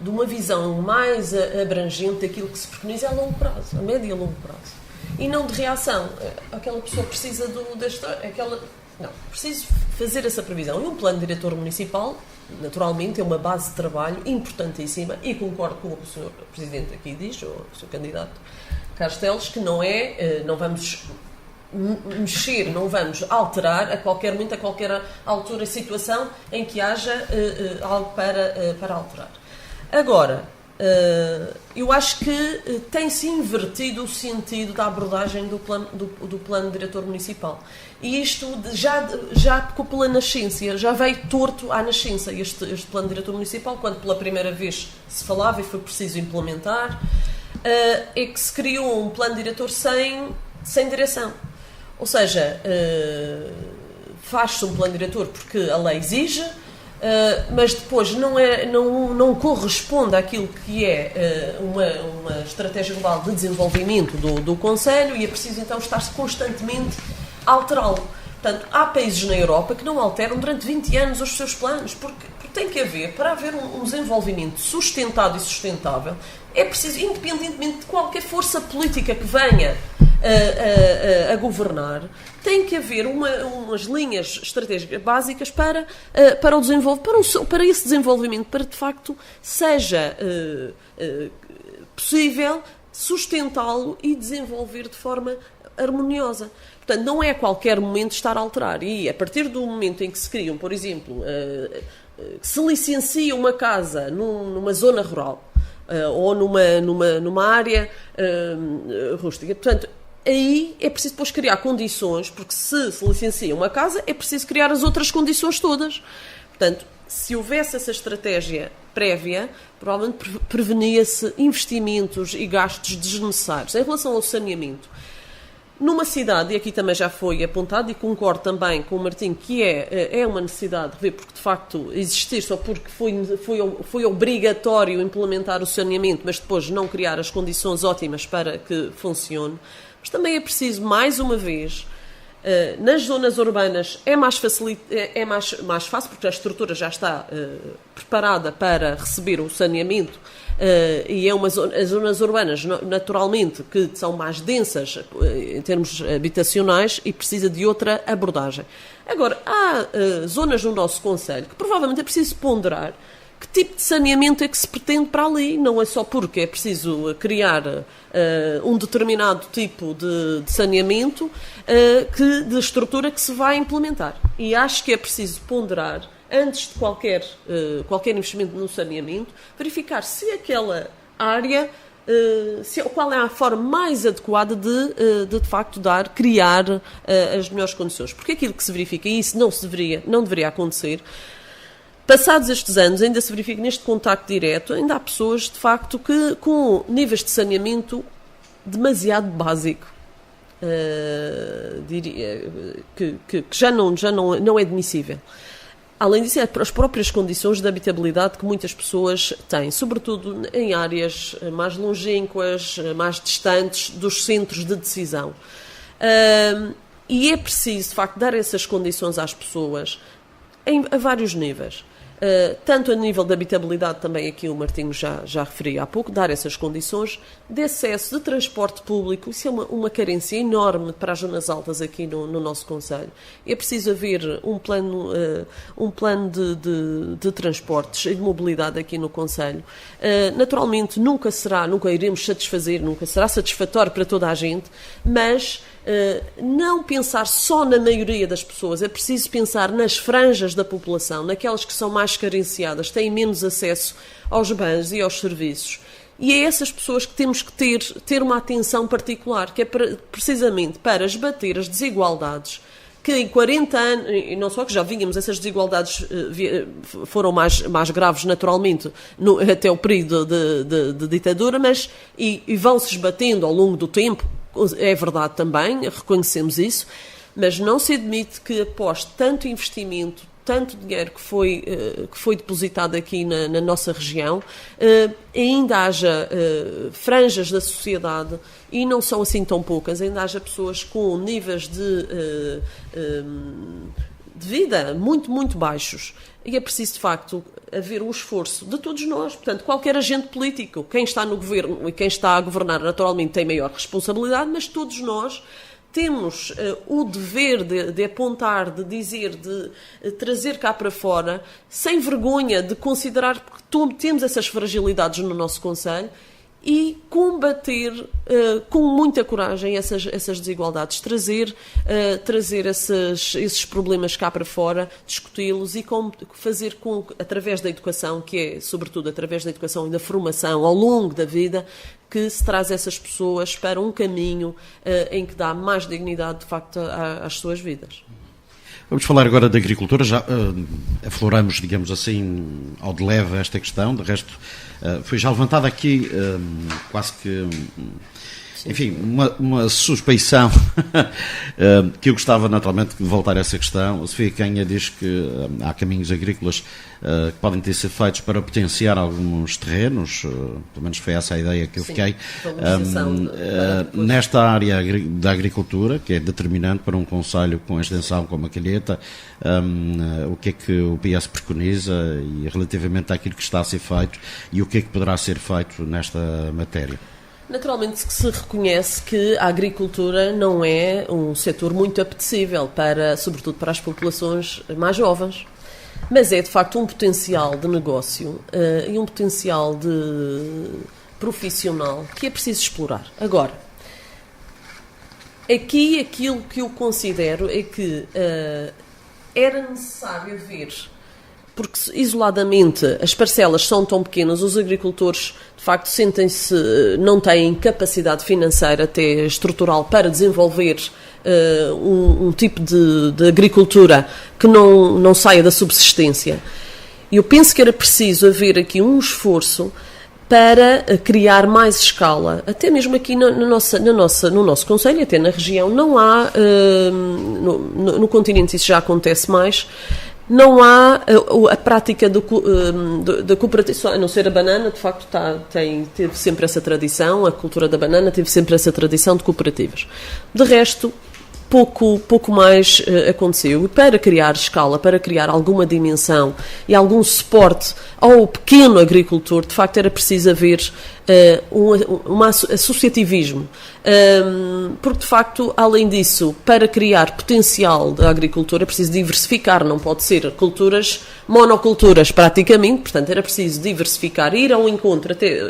de uma visão mais abrangente daquilo que se preconiza a longo prazo, a médio e a longo prazo. E não de reação. Aquela pessoa precisa preciso fazer essa previsão. E um plano diretor municipal, naturalmente, é uma base de trabalho importantíssima, e concordo com o que o Sr. Presidente aqui diz, ou o Sr. Candidato Carlos Teles, que não vamos mexer, não vamos alterar a qualquer momento, a qualquer altura, situação em que haja algo para alterar. Agora, eu acho que tem-se invertido o sentido da abordagem do plano diretor municipal. E isto já pela nascença, já veio torto à nascença este plano diretor municipal, quando pela primeira vez se falava e foi preciso implementar, é que se criou um plano diretor sem direção. Ou seja, faz-se um plano diretor porque a lei exige, mas depois não corresponde àquilo que é uma estratégia global de desenvolvimento do Conselho, e é preciso então estar-se constantemente a alterá-lo. Portanto, há países na Europa que não alteram durante 20 anos os seus planos, porque tem que haver, para haver um desenvolvimento sustentado e sustentável, é preciso, independentemente de qualquer força política que venha a governar, tem que haver umas linhas estratégicas básicas para esse desenvolvimento, para de facto seja possível sustentá-lo e desenvolver de forma harmoniosa. Portanto, não é a qualquer momento estar a alterar. E a partir do momento em que se criam, por exemplo, se licencia uma casa numa zona rural ou numa área rústica, portanto, aí é preciso depois criar condições, porque se licencia uma casa, é preciso criar as outras condições todas. Portanto, se houvesse essa estratégia prévia, provavelmente prevenia-se investimentos e gastos desnecessários. Em relação ao saneamento, numa cidade, e aqui também já foi apontado, e concordo também com o Martim, que é uma necessidade de ver, porque de facto existir só porque foi obrigatório implementar o saneamento, mas depois não criar as condições ótimas para que funcione. Mas também é preciso, mais uma vez, nas zonas urbanas é mais fácil, porque a estrutura já está preparada para receber o saneamento, e as zonas urbanas, naturalmente, que são mais densas em termos habitacionais e precisa de outra abordagem. Agora, há zonas no nosso concelho que provavelmente é preciso ponderar que tipo de saneamento é que se pretende para ali. Não é só porque é preciso criar um determinado tipo de saneamento, de estrutura que se vai implementar. E acho que é preciso ponderar, antes de qualquer investimento no saneamento, verificar se aquela área, qual é a forma mais adequada de facto criar as melhores condições. Porque aquilo que se verifica, e isso não deveria acontecer, passados estes anos, ainda se verifica neste contacto direto, ainda há pessoas, de facto, que com níveis de saneamento demasiado básico, diria, que já não é admissível. Além disso, é as próprias condições de habitabilidade que muitas pessoas têm, sobretudo em áreas mais longínquas, mais distantes dos centros de decisão. E é preciso, de facto, dar essas condições às pessoas a vários níveis. Tanto a nível de habitabilidade, também aqui o Martinho já referi há pouco, dar essas condições de acesso de transporte público. Isso é uma carência enorme para as zonas altas aqui no nosso concelho. É preciso haver um plano de transportes e de mobilidade aqui no concelho. Naturalmente nunca iremos satisfazer, nunca será satisfatório para toda a gente, mas não pensar só na maioria das pessoas, é preciso pensar nas franjas da população, naquelas que são mais carenciadas, têm menos acesso aos bens e aos serviços. E é essas pessoas que temos que ter uma atenção particular, que é precisamente para esbater as desigualdades, que em 40 anos, e não só que já vínhamos, essas desigualdades foram mais graves naturalmente até o período de ditadura, mas e vão-se esbatendo ao longo do tempo. É verdade também, reconhecemos isso, mas não se admite que após tanto investimento, tanto dinheiro que foi depositado aqui na nossa região, ainda haja franjas da sociedade, e não são assim tão poucas, ainda haja pessoas com níveis de vida muito, muito baixos. E é preciso, de facto, haver um esforço de todos nós. Portanto, qualquer agente político, quem está no governo e quem está a governar, naturalmente, tem maior responsabilidade, mas todos nós temos o dever de apontar, de dizer, de trazer cá para fora, sem vergonha, de considerar que temos essas fragilidades no nosso concelho, e combater com muita coragem essas desigualdades, trazer esses problemas cá para fora, discuti-los e fazer através da educação, que é sobretudo através da educação e da formação ao longo da vida, que se traz essas pessoas para um caminho em que dá mais dignidade, de facto, às suas vidas.
Vamos falar agora da agricultura. Já afloramos, digamos assim, ao de leve esta questão. De resto, foi já levantada aqui quase que, enfim, uma suspeição que eu gostava naturalmente de voltar a essa questão. A Sofia Canha diz que há caminhos agrícolas que podem ter sido feitos para potenciar alguns terrenos, pelo menos foi essa a ideia que eu fiquei. Nesta área da agricultura, que é determinante para um concelho com extensão como a Calheta, o que é que o PS preconiza e relativamente àquilo que está a ser feito e o que é que poderá ser feito nesta matéria?
Naturalmente que se reconhece que a agricultura não é um setor muito apetecível, sobretudo para as populações mais jovens, mas é de facto um potencial de negócio e um potencial profissional que é preciso explorar. Agora, aqui aquilo que eu considero é que era necessário ver, porque isoladamente as parcelas são tão pequenas, os agricultores de facto não têm capacidade financeira até estrutural para desenvolver um tipo de agricultura que não saia da subsistência. E eu penso que era preciso haver aqui um esforço para criar mais escala, até mesmo aqui no nosso concelho, até na região, não há, no continente isso já acontece mais, não há a prática da cooperativa, a não ser a banana, de facto teve sempre essa tradição, a cultura da banana teve sempre essa tradição de cooperativas. De resto, pouco mais aconteceu. E para criar escala, para criar alguma dimensão e algum suporte ao pequeno agricultor, de facto era preciso haver um associativismo. Porque, de facto, além disso, para criar potencial da agricultura é preciso diversificar, não pode ser monoculturas praticamente, portanto era preciso diversificar, ir ao encontro, até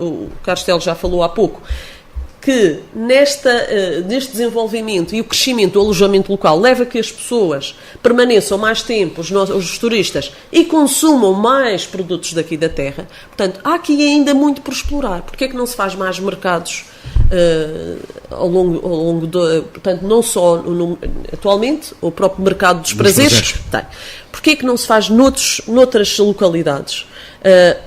o Carlos Teles já falou há pouco, que neste desenvolvimento e o crescimento do alojamento local leva a que as pessoas permaneçam mais tempo, os turistas, e consumam mais produtos daqui da terra. Portanto, há aqui ainda muito por explorar. Porquê é que não se faz mais mercados ao longo portanto, não só atualmente, o próprio mercado dos prazeres tem. Porquê é que não se faz noutras localidades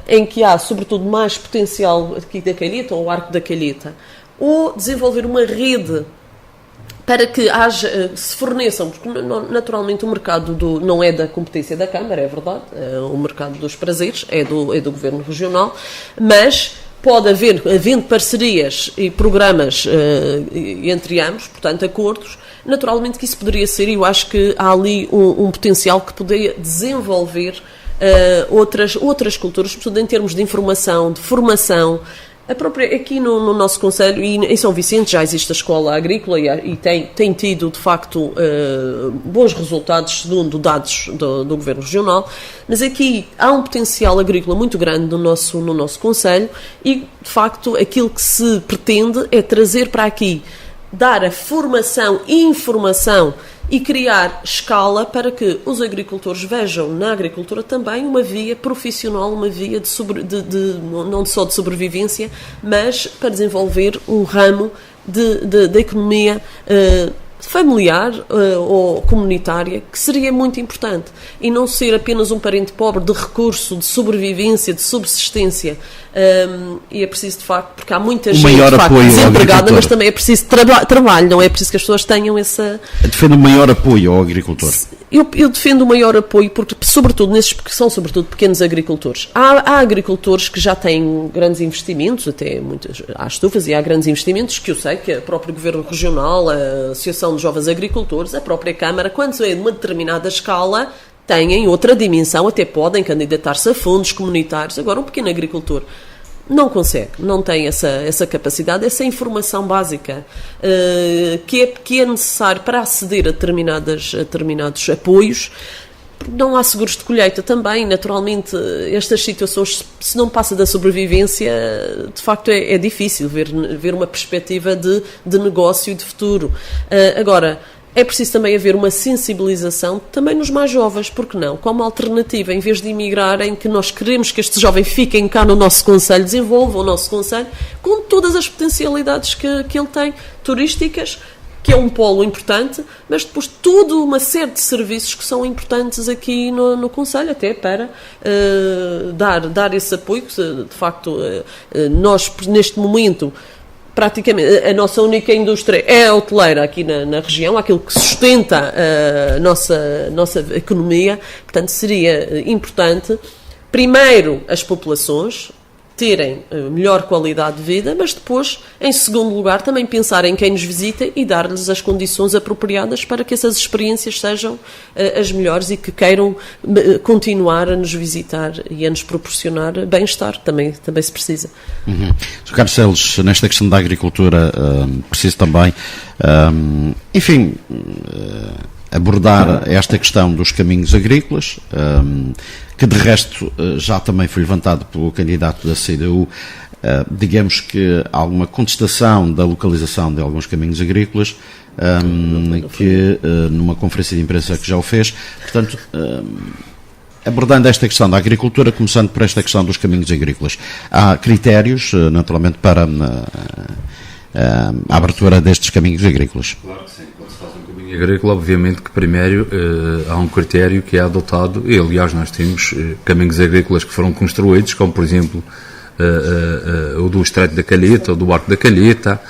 em que há, sobretudo, mais potencial aqui da Calheta, ou o Arco da Calheta, ou desenvolver uma rede para que se forneçam, porque naturalmente o mercado não é da competência da Câmara, é verdade, o mercado dos prazeres é do Governo Regional, mas pode haver, havendo parcerias e programas entre ambos, portanto acordos, naturalmente que isso poderia ser, e eu acho que há ali um potencial que poderia desenvolver outras culturas, sobretudo em termos de informação, de formação. Aqui no nosso concelho e em São Vicente já existe a escola agrícola e tem tido, de facto, bons resultados segundo dados do Governo Regional, mas aqui há um potencial agrícola muito grande no nosso concelho e, de facto, aquilo que se pretende é trazer para aqui, dar a formação e informação e criar escala para que os agricultores vejam na agricultura também uma via profissional, uma via não só de sobrevivência, mas para desenvolver um ramo da economia familiar ou comunitária, que seria muito importante, e não ser apenas um parente pobre de recurso, de sobrevivência, de subsistência. E é preciso, de facto, porque há muita gente de facto, desempregada, mas também é preciso trabalho, não é preciso que as pessoas tenham essa...
Defende o maior apoio ao agricultor?
Eu defendo o maior apoio, porque sobretudo porque são sobretudo pequenos agricultores. Há agricultores que já têm grandes investimentos, até há estufas e há grandes investimentos, que eu sei que o próprio Governo Regional, a Associação de Jovens Agricultores, a própria Câmara, quando é de uma determinada escala, têm outra dimensão, até podem candidatar-se a fundos comunitários. Agora, um pequeno agricultor não consegue, não tem essa capacidade, essa informação básica que é necessário para aceder a determinados apoios. Não há seguros de colheita também, naturalmente, estas situações, se não passa da sobrevivência, de facto é difícil ver uma perspectiva de negócio e de futuro. Agora, é preciso também haver uma sensibilização também nos mais jovens, porque não? Como alternativa, em vez de emigrarem, que nós queremos que estes jovens fiquem cá no nosso concelho, desenvolvam o nosso concelho, com todas as potencialidades que ele tem, turísticas, que é um polo importante, mas depois toda uma série de serviços que são importantes aqui no concelho, até para dar esse apoio, que de facto nós neste momento praticamente a nossa única indústria é a hoteleira aqui na região, aquilo que sustenta a nossa economia. Portanto, seria importante, primeiro, as populações terem melhor qualidade de vida, mas depois, em segundo lugar, também pensar em quem nos visita e dar-lhes as condições apropriadas para que essas experiências sejam as melhores e que queiram continuar a nos visitar e a nos proporcionar bem-estar, que também se precisa.
Sr. Carlos Teles, nesta questão da agricultura, preciso também, abordar esta questão dos caminhos agrícolas, que de resto já também foi levantado pelo candidato da CDU. Digamos que há alguma contestação da localização de alguns caminhos agrícolas, que numa conferência de imprensa que já o fez. Portanto, abordando esta questão da agricultura, começando por esta questão dos caminhos agrícolas, há critérios, naturalmente, para a abertura destes caminhos agrícolas.
Claro que sim. Agrícola, obviamente que primeiro há um critério que é adotado, e aliás nós temos caminhos agrícolas que foram construídos, como por exemplo o do Estreito da Calheta, o do Arco da Calheta,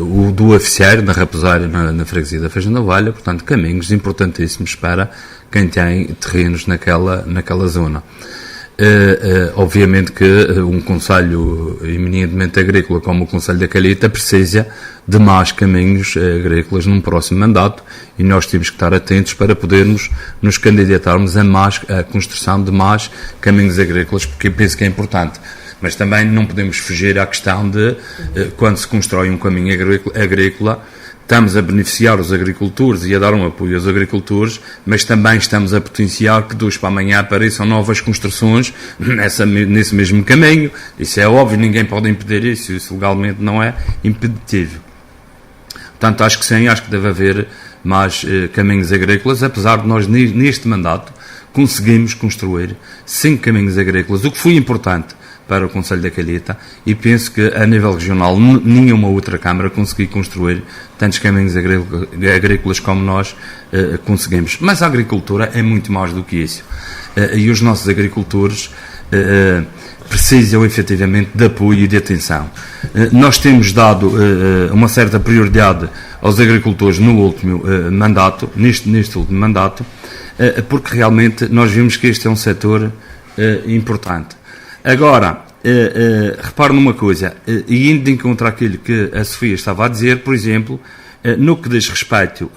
o do Aficieiro, na Raposária, na freguesia da Feijão da Valha, portanto caminhos importantíssimos para quem tem terrenos naquela zona. Obviamente que um concelho eminentemente agrícola como o Concelho da Calheta precisa de mais caminhos agrícolas num próximo mandato, e nós temos que estar atentos para podermos nos candidatarmos a construção de mais caminhos agrícolas, porque eu penso que é importante. Mas também não podemos fugir à questão de, quando se constrói um caminho agrícola, estamos a beneficiar os agricultores e a dar um apoio aos agricultores, mas também estamos a potenciar que de hoje para amanhã apareçam novas construções nesse mesmo caminho. Isso é óbvio, ninguém pode impedir isso legalmente não é impeditivo. Portanto, acho que sim, acho que deve haver mais caminhos agrícolas, apesar de nós neste mandato conseguimos construir 5 caminhos agrícolas, o que foi importante para o Concelho da Calheta, e penso que a nível regional nenhuma outra Câmara conseguiu construir tantos caminhos agrícolas como nós conseguimos. Mas a agricultura é muito mais do que isso. E os nossos agricultores precisam efetivamente de apoio e de atenção. Nós temos dado uma certa prioridade aos agricultores no último mandato, neste último mandato, porque realmente nós vimos que este é um setor importante. Agora, repare numa coisa, e indo de encontro àquilo que a Sofia estava a dizer, por exemplo, no que diz respeito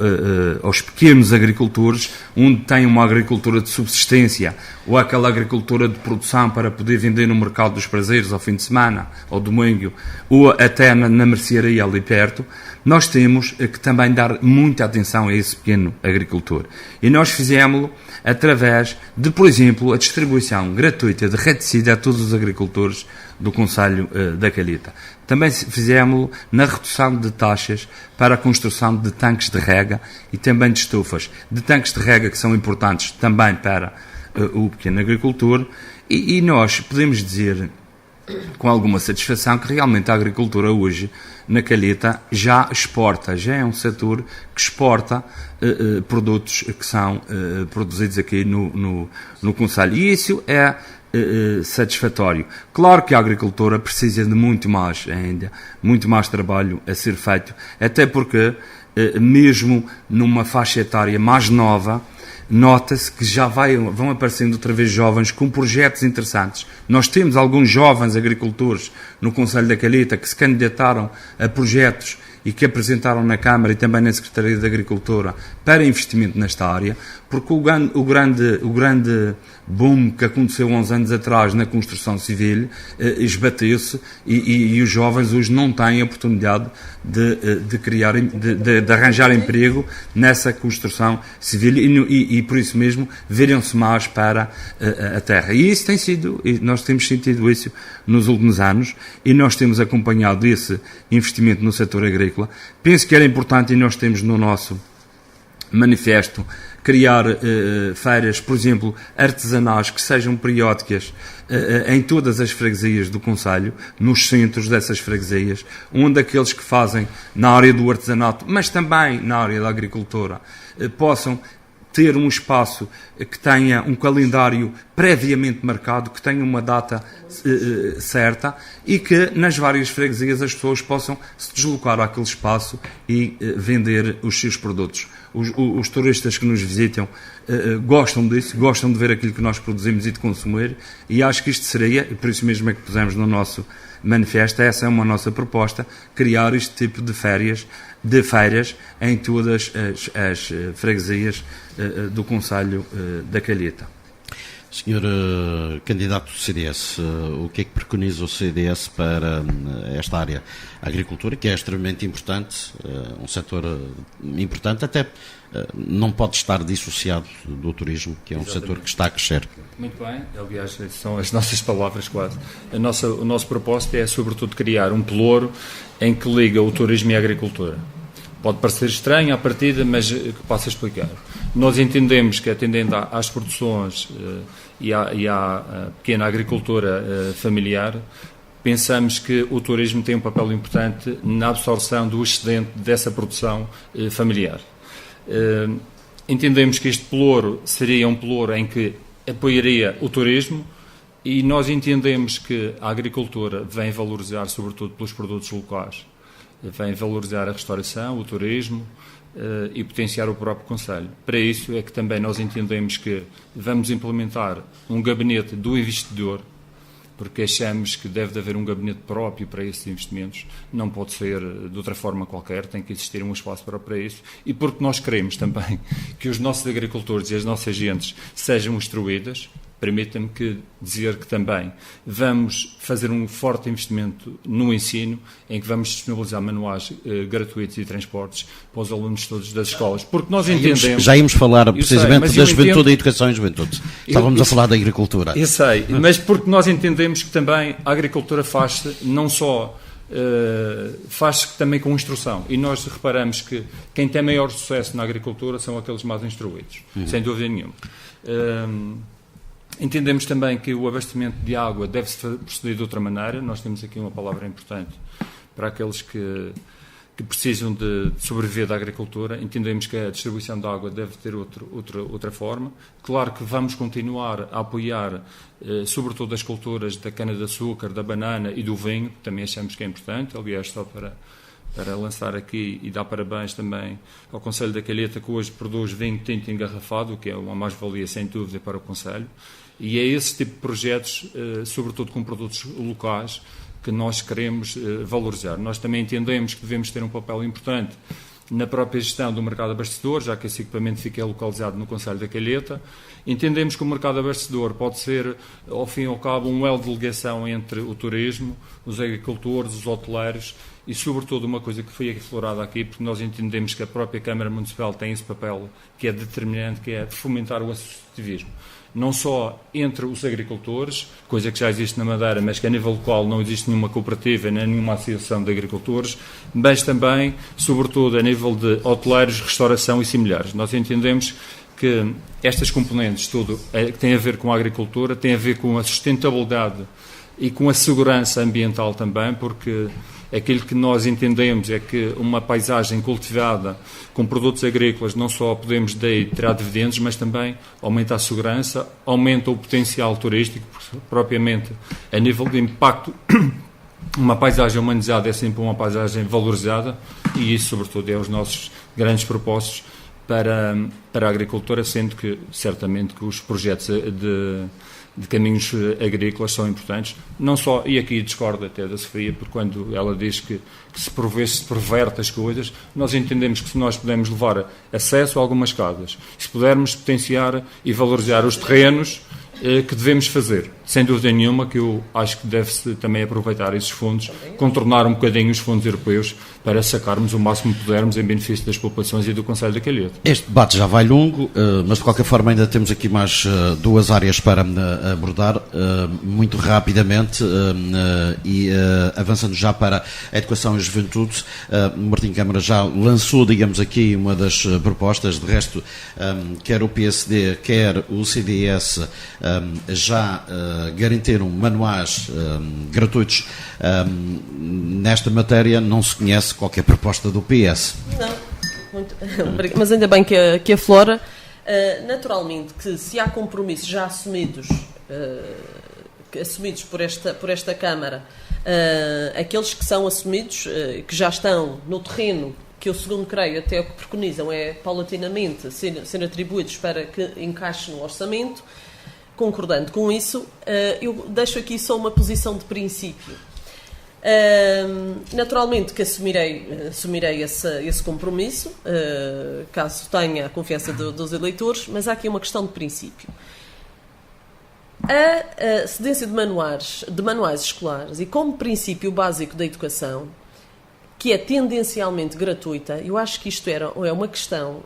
aos pequenos agricultores, onde tem uma agricultura de subsistência ou aquela agricultura de produção para poder vender no mercado dos prazeres ao fim de semana, ao domingo, ou até na mercearia ali perto, nós temos que também dar muita atenção a esse pequeno agricultor. E nós fizemos-lo através de, por exemplo, a distribuição gratuita de reticida a todos os agricultores do Concelho da Calheta. Também fizemos na redução de taxas para a construção de tanques de rega e também de estufas. De tanques de rega que são importantes também para o pequeno agricultor, e nós podemos dizer com alguma satisfação que realmente a agricultura hoje na Calheta já exporta, já é um setor que exporta produtos que são produzidos aqui no Concelho, e isso é satisfatório. Claro que a agricultura precisa de muito mais ainda, muito mais trabalho a ser feito, até porque mesmo numa faixa etária mais nova, nota-se que já vão aparecendo outra vez jovens com projetos interessantes. Nós temos alguns jovens agricultores no Concelho da Calheta que se candidataram a projetos e que apresentaram na Câmara e também na Secretaria de Agricultura para investimento nesta área, porque o grande boom que aconteceu há uns anos atrás na construção civil esbateu-se, e os jovens hoje não têm a oportunidade de arranjar emprego nessa construção civil, e por isso mesmo viram-se mais para a terra. E isso tem sido, nós temos sentido isso nos últimos anos, e nós temos acompanhado esse investimento no setor agrícola. Penso que era importante, e nós temos no nosso manifesto criar feiras, por exemplo, artesanais, que sejam periódicas em todas as freguesias do Concelho, nos centros dessas freguesias, onde aqueles que fazem na área do artesanato, mas também na área da agricultura, possam ter um espaço que tenha um calendário previamente marcado, que tenha uma data certa, e que nas várias freguesias as pessoas possam se deslocar àquele espaço e vender os seus produtos. Os turistas que nos visitam gostam disso, gostam de ver aquilo que nós produzimos e de consumir, e acho que isto seria, e por isso mesmo é que pusemos no nosso manifesto, essa é uma nossa proposta, criar este tipo de feiras em todas as freguesias do Concelho da Calheta.
Senhor candidato do CDS, o que é que preconiza o CDS para esta área? A agricultura, que é extremamente importante, um setor importante, até não pode estar dissociado do turismo, que é um setor que está a crescer.
Muito bem, aliás, são as nossas palavras quase. O nosso propósito é, sobretudo, criar um pelouro em que liga o turismo e a agricultura. Pode parecer estranho à partida, mas que posso explicar. Nós entendemos que, atendendo às produções e à pequena agricultura familiar, pensamos que o turismo tem um papel importante na absorção do excedente dessa produção familiar. Entendemos que este pelouro seria um pelouro em que apoiaria o turismo, e nós entendemos que a agricultura vem valorizar, sobretudo pelos produtos locais, vem valorizar a restauração, o turismo, e potenciar o próprio Conselho. Para isso é que também nós entendemos que vamos implementar um gabinete do investidor, porque achamos que deve haver um gabinete próprio para esses investimentos, não pode ser de outra forma qualquer, tem que existir um espaço próprio para isso, e porque nós queremos também que os nossos agricultores e as nossas gentes sejam instruídas. Permita-me dizer que também vamos fazer um forte investimento no ensino, em que vamos disponibilizar manuais gratuitos e transportes para os alunos todos das escolas, porque nós entendemos...
Já íamos falar precisamente da juventude, da educação e juventude. Estávamos a falar da agricultura.
Eu sei, mas porque nós entendemos que também a agricultura faz-se não só... faz-se também com instrução, e nós reparamos que quem tem maior sucesso na agricultura são aqueles mais instruídos, sem dúvida nenhuma. Entendemos também que o abastecimento de água deve-se proceder de outra maneira. Nós temos aqui uma palavra importante para aqueles que precisam de sobreviver da agricultura. Entendemos que a distribuição de água deve ter outra forma. Claro que vamos continuar a apoiar, sobretudo, as culturas da cana-de-açúcar, da banana e do vinho, que também achamos que é importante. Aliás, só para lançar aqui e dar parabéns também ao Conselho da Calheta, que hoje produz vinho tinto engarrafado, que é uma mais-valia, sem dúvida, para o Conselho. E é esse tipo de projetos, sobretudo com produtos locais, que nós queremos valorizar. Nós também entendemos que devemos ter um papel importante na própria gestão do mercado abastecedor, já que esse equipamento fica localizado no Conselho da Calheta. Entendemos que o mercado abastecedor pode ser, ao fim e ao cabo, um elo de ligação entre o turismo, os agricultores, os hoteleiros e, sobretudo, uma coisa que foi explorada aqui, porque nós entendemos que a própria Câmara Municipal tem esse papel que é determinante, que é de fomentar o associativismo. Não só entre os agricultores, coisa que já existe na Madeira, mas que a nível local não existe nenhuma cooperativa, nem nenhuma associação de agricultores, mas também, sobretudo, a nível de hoteleiros, restauração e similares. Nós entendemos que estas componentes, tudo que tem a ver com a agricultura, tem a ver com a sustentabilidade e com a segurança ambiental também, porque aquilo que nós entendemos é que uma paisagem cultivada com produtos agrícolas não só podemos daí tirar dividendos, mas também aumenta a segurança, aumenta o potencial turístico, propriamente a nível de impacto. Uma paisagem humanizada é sempre uma paisagem valorizada, e isso, sobretudo, é os nossos grandes propósitos para a agricultura, sendo que, certamente, que os projetos de caminhos agrícolas são importantes, não só, e aqui discordo até da Sofia, porque quando ela diz que se perverte as coisas, nós entendemos que se nós pudermos levar acesso a algumas casas, se pudermos potenciar e valorizar os terrenos, que devemos fazer. Sem dúvida nenhuma que eu acho que deve-se também aproveitar esses fundos, contornar um bocadinho os fundos europeus para sacarmos o máximo que pudermos em benefício das populações e do Conselho da Calheta.
Este debate já vai longo, mas de qualquer forma ainda temos aqui mais duas áreas para abordar, muito rapidamente, e avançando já para a educação e juventude. Martim Câmara já lançou, digamos aqui, uma das propostas. De resto, quer o PSD, quer o CDS já garantiram manuais gratuitos. Nesta matéria não se conhece qualquer proposta do PS.
Não, mas ainda bem que aflora. Naturalmente que se há compromissos já assumidos por esta Câmara, aqueles que são assumidos, que já estão no terreno, que eu, segundo creio, até o que preconizam é paulatinamente ser atribuídos para que encaixe no orçamento. Concordando com isso, eu deixo aqui só uma posição de princípio. Naturalmente que assumirei esse compromisso, caso tenha a confiança dos eleitores, mas há aqui uma questão de princípio. A cedência de manuais escolares e como princípio básico da educação, que é tendencialmente gratuita, eu acho que isto é uma questão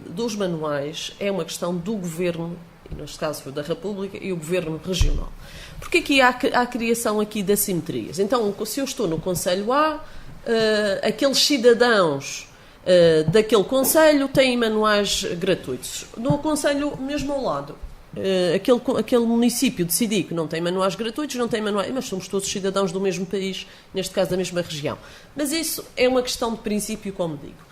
dos manuais, é uma questão do Governo, e neste caso foi da República, e o Governo Regional. Porque aqui há a criação aqui de assimetrias. Então, se eu estou no Conselho A, aqueles cidadãos daquele Conselho têm manuais gratuitos. No Conselho mesmo ao lado, aquele município decidiu que não tem manuais gratuitos, não tem manuais, mas somos todos cidadãos do mesmo país, neste caso da mesma região. Mas isso é uma questão de princípio, como digo.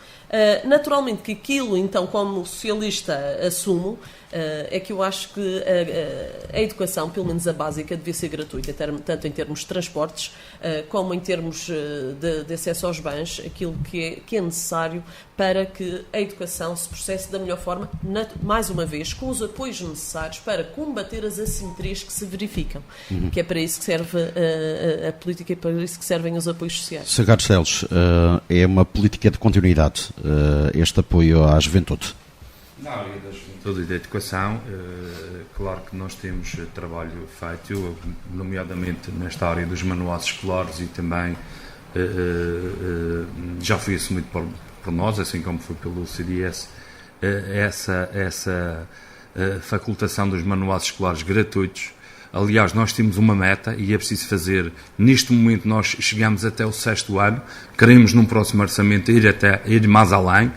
Naturalmente que aquilo, então, como socialista assumo, é que eu acho que a educação, pelo menos a básica, devia ser gratuita, tanto em termos de transportes como em termos de acesso aos bens, aquilo que é necessário para que a educação se processe da melhor forma, mais uma vez, com os apoios necessários para combater as assimetrias que se verificam, que é para isso que serve a política e para isso que servem os apoios sociais.
Sr. Carlos Teles, é uma política de continuidade este apoio à juventude?
Na área da juventude e da educação, claro que nós temos trabalho feito, nomeadamente nesta área dos manuais escolares, e também já foi assumido por nós, assim como foi pelo CDS, essa facultação dos manuais escolares gratuitos. Aliás, nós temos uma meta e é preciso fazer. Neste momento nós chegamos até o 6º ano, queremos num próximo orçamento ir mais além.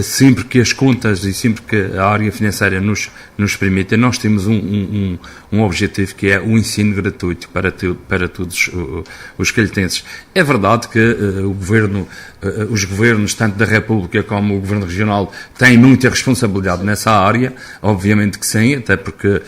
Sempre que as contas e sempre que a área financeira nos permitem, nós temos um objetivo, que é o ensino gratuito para todos os calhetenses. É verdade que os governos, tanto da República como o Governo Regional, têm muita responsabilidade nessa área, obviamente que sim, até porque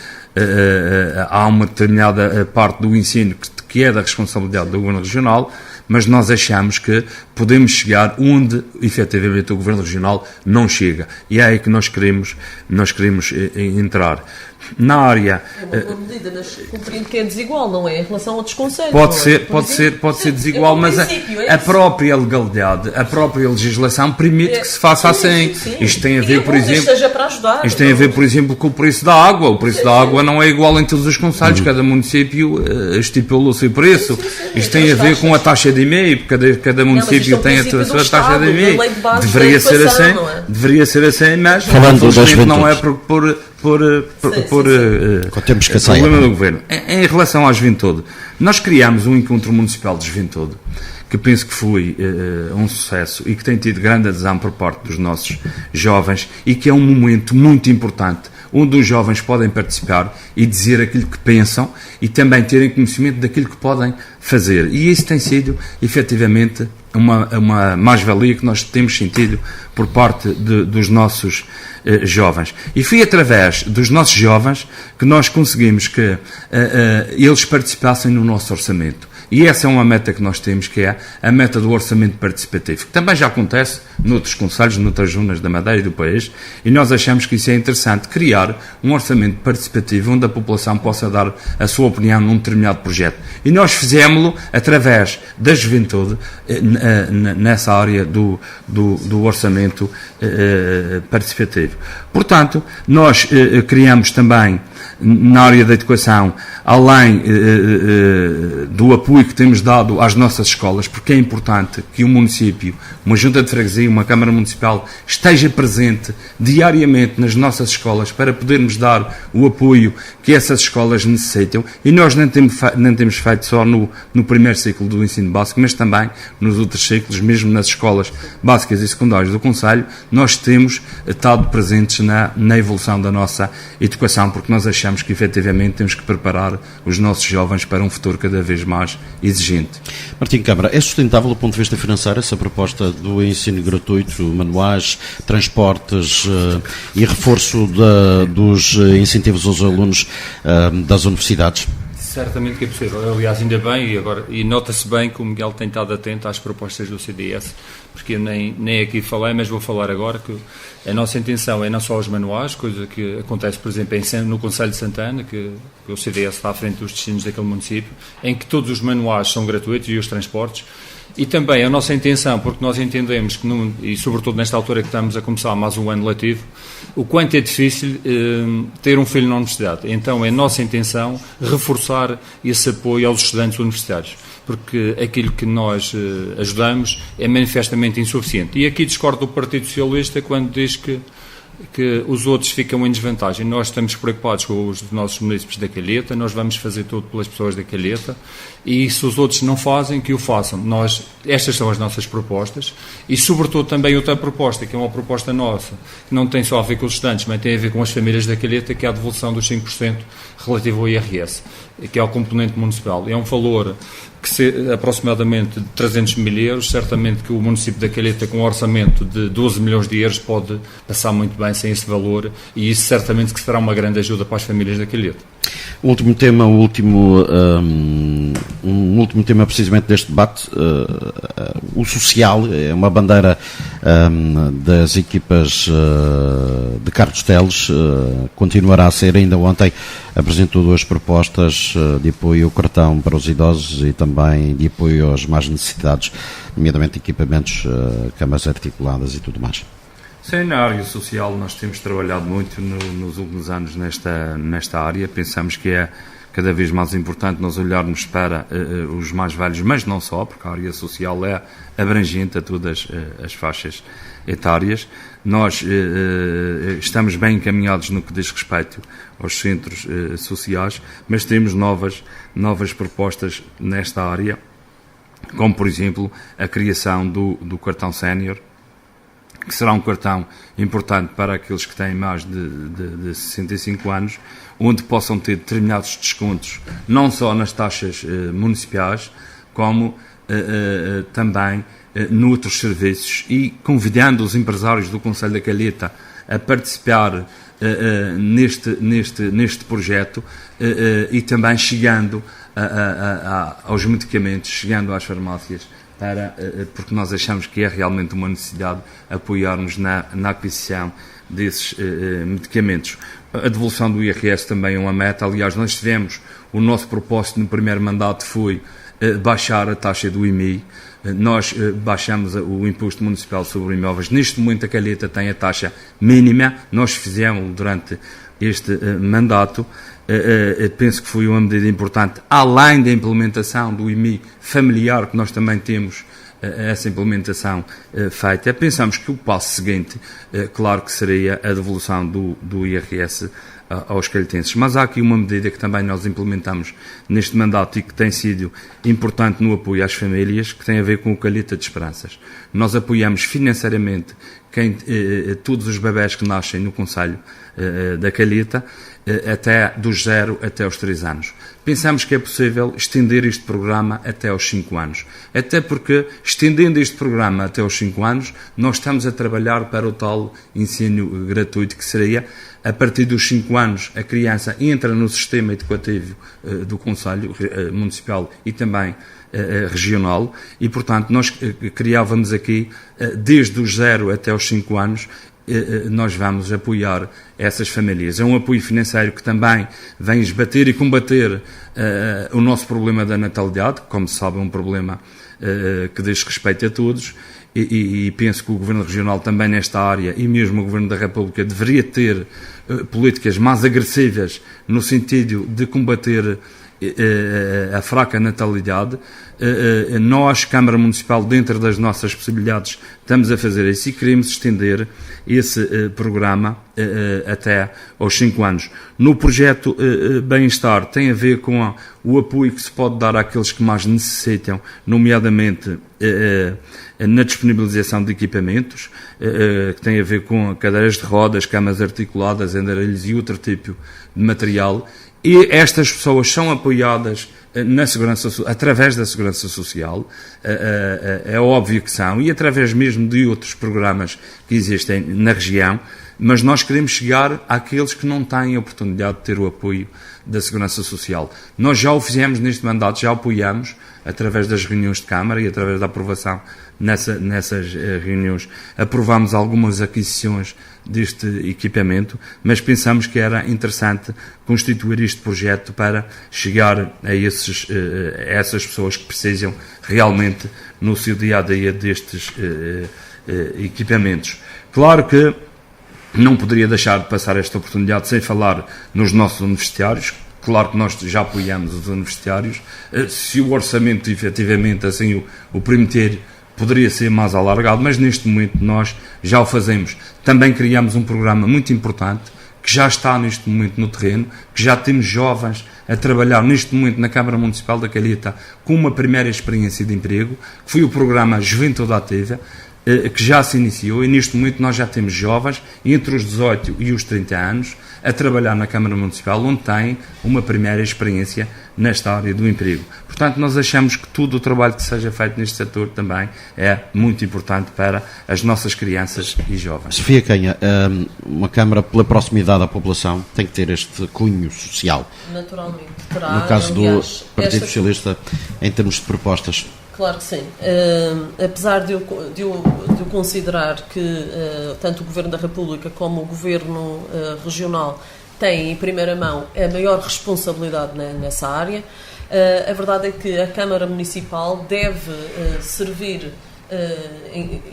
há uma determinada parte do ensino que é da responsabilidade do Governo Regional, mas nós achamos que podemos chegar onde, efetivamente, o Governo Regional não chega. E é aí que nós queremos entrar. Na área...
É uma boa medida, mas compreendo que é desigual, não é? Em relação a outros conselhos.
Pode ser desigual, mas a própria legalidade, a própria legislação permite que se faça assim. Isto tem a ver, por exemplo... Isto tem a ver, por exemplo, com o preço da água. O preço da água não é igual em todos os concelhos. Cada município estipula o seu preço. Isto tem a ver com a taxa de IMEI, porque cada município tem a sua taxa de IMEI. Deveria ser assim, mas infelizmente não é por problema do Governo. Em relação à juventude, nós criámos um encontro municipal de juventude, que penso que foi um sucesso e que tem tido grande adesão por parte dos nossos jovens, e que é um momento muito importante, onde os jovens podem participar e dizer aquilo que pensam e também terem conhecimento daquilo que podem fazer. E isso tem sido, efetivamente, uma mais-valia que nós temos sentido por parte dos nossos jovens. E foi através dos nossos jovens que nós conseguimos que eles participassem no nosso orçamento. E essa é uma meta que nós temos, que é a meta do orçamento participativo, que também já acontece noutros concelhos, noutras zonas da Madeira e do país, e nós achamos que isso é interessante, criar um orçamento participativo onde a população possa dar a sua opinião num determinado projeto. E nós fizemos-lo através da juventude nessa área do orçamento participativo. Portanto, nós criamos também na área da educação, além do apoio que temos dado às nossas escolas, porque é importante que o município, uma junta de freguesia, uma Câmara Municipal, esteja presente diariamente nas nossas escolas para podermos dar o apoio que essas escolas necessitam. E nós não temos feito só no primeiro ciclo do ensino básico, mas também nos outros ciclos, mesmo nas escolas básicas e secundárias do concelho, nós temos estado presentes na evolução da nossa educação, porque nós achamos que efetivamente temos que preparar os nossos jovens para um futuro cada vez mais exigente.
Martim Câmara, é sustentável do ponto de vista financeiro essa proposta do ensino gratuito, manuais, transportes e reforço dos incentivos aos alunos das universidades?
Certamente que é possível. Aliás, ainda bem, e nota-se bem que o Miguel tem estado atento às propostas do CDS, porque eu nem aqui falei, mas vou falar agora, que a nossa intenção é não só os manuais, coisa que acontece, por exemplo, no Concelho de Santana, que o CDS está à frente dos destinos daquele município, em que todos os manuais são gratuitos e os transportes. E também a nossa intenção, porque nós entendemos que, e sobretudo nesta altura que estamos a começar mais um ano letivo, o quanto é difícil ter um filho na universidade. Então é nossa intenção reforçar esse apoio aos estudantes universitários, porque aquilo que nós ajudamos é manifestamente insuficiente. E aqui discordo do Partido Socialista quando diz que que os outros ficam em desvantagem. Nós estamos preocupados com os nossos municípios da Calheta, nós vamos fazer tudo pelas pessoas da Calheta, e se os outros não fazem, que o façam. Estas são as nossas propostas, e sobretudo também outra proposta, que é uma proposta nossa, que não tem só a ver com os estudantes, mas tem a ver com as famílias da Calheta, que é a devolução dos 5% relativo ao IRS, que é o componente municipal. É um valor que aproximadamente de 300 mil euros, certamente que o município da Calheta, com um orçamento de 12 milhões de euros, pode passar muito bem sem esse valor, e isso certamente que será uma grande ajuda para as famílias da Calheta.
O último tema, um último tema precisamente deste debate, o social, é uma bandeira das equipas de Carlos Teles, continuará a ser. Ainda ontem apresentou 2 propostas de apoio ao cartão para os idosos e também de apoio aos mais necessitados, nomeadamente equipamentos, camas articuladas e tudo mais.
Sim, na área social nós temos trabalhado muito nos últimos anos nesta área. Pensamos que é cada vez mais importante nós olharmos para os mais velhos, mas não só, porque a área social é abrangente a todas as faixas etárias. Nós estamos bem encaminhados no que diz respeito aos centros sociais, mas temos novas propostas nesta área, como por exemplo a criação do cartão sénior, que será um cartão importante para aqueles que têm mais de 65 anos, onde possam ter determinados descontos, não só nas taxas municipais, como também noutros serviços, e convidando os empresários do Concelho da Calheta a participar neste projeto, e também chegando aos medicamentos, chegando às farmácias, porque nós achamos que é realmente uma necessidade apoiarmos na aquisição desses medicamentos. A devolução do IRS também é uma meta. Aliás, nós tivemos, o nosso propósito no primeiro mandato foi baixar a taxa do IMI. Nós baixamos o imposto municipal sobre imóveis. Neste momento a Calheta tem a taxa mínima, nós fizemos durante este mandato. Penso que foi uma medida importante, além da implementação do IMI familiar, que nós também temos essa implementação feita. Pensamos que o passo seguinte, claro que seria a devolução do IRS aos calhetenses. Mas há aqui uma medida que também nós implementamos neste mandato e que tem sido importante no apoio às famílias, que tem a ver com o Calheta de Esperanças. Nós apoiamos financeiramente todos os bebés que nascem no Concelho da Calheta, até dos 0 até aos 3 anos. Pensamos que é possível estender este programa até aos 5 anos. Até porque, estendendo este programa até aos 5 anos, nós estamos a trabalhar para o tal ensino gratuito, que seria, a partir dos 5 anos, a criança entra no sistema educativo do Concelho Municipal e também regional, e, portanto, nós criávamos aqui, desde os 0 até os 5 anos, nós vamos apoiar essas famílias. É um apoio financeiro que também vem esbater e combater o nosso problema da natalidade, que, como se sabe, é um problema que diz respeito a todos, e penso que o Governo Regional também nesta área, e mesmo o Governo da República, deveria ter políticas mais agressivas no sentido de combater a fraca natalidade. Nós, Câmara Municipal, dentro das nossas possibilidades, estamos a fazer isso e queremos estender esse programa até aos 5 anos. No projeto Bem-Estar tem a ver com o apoio que se pode dar àqueles que mais necessitam, nomeadamente na disponibilização de equipamentos, que tem a ver com cadeiras de rodas, camas articuladas, andarilhos e outro tipo de material. E estas pessoas são apoiadas na segurança, através da Segurança Social, é óbvio que são, e através mesmo de outros programas que existem na região, mas nós queremos chegar àqueles que não têm a oportunidade de ter o apoio da Segurança Social. Nós já o fizemos neste mandato, já apoiamos através das reuniões de Câmara e através da aprovação nessas reuniões. Aprovámos algumas aquisições deste equipamento, mas pensamos que era interessante constituir este projeto para chegar a essas pessoas que precisam realmente no seu dia-a-dia destes equipamentos. Claro que não poderia deixar de passar esta oportunidade sem falar nos nossos universitários. Claro que nós já apoiamos os universitários. Se o orçamento efetivamente assim o permitir, poderia ser mais alargado, mas neste momento nós já o fazemos. Também criamos um programa muito importante, que já está neste momento no terreno, que já temos jovens a trabalhar neste momento na Câmara Municipal da Calheta com uma primeira experiência de emprego, que foi o programa Juventude Ativa, que já se iniciou, e neste momento nós já temos jovens entre os 18 e os 30 anos a trabalhar na Câmara Municipal, onde têm uma primeira experiência nesta área do emprego. Portanto, nós achamos que todo o trabalho que seja feito neste setor também é muito importante para as nossas crianças e jovens.
Sofia Canha, uma Câmara, pela proximidade à população, tem que ter este cunho social.
Naturalmente terá.
No caso do Partido Socialista, em termos de propostas.
Claro que sim. Apesar de eu considerar que tanto o Governo da República como o Governo regional têm em primeira mão a maior responsabilidade nessa área, a verdade é que a Câmara Municipal deve servir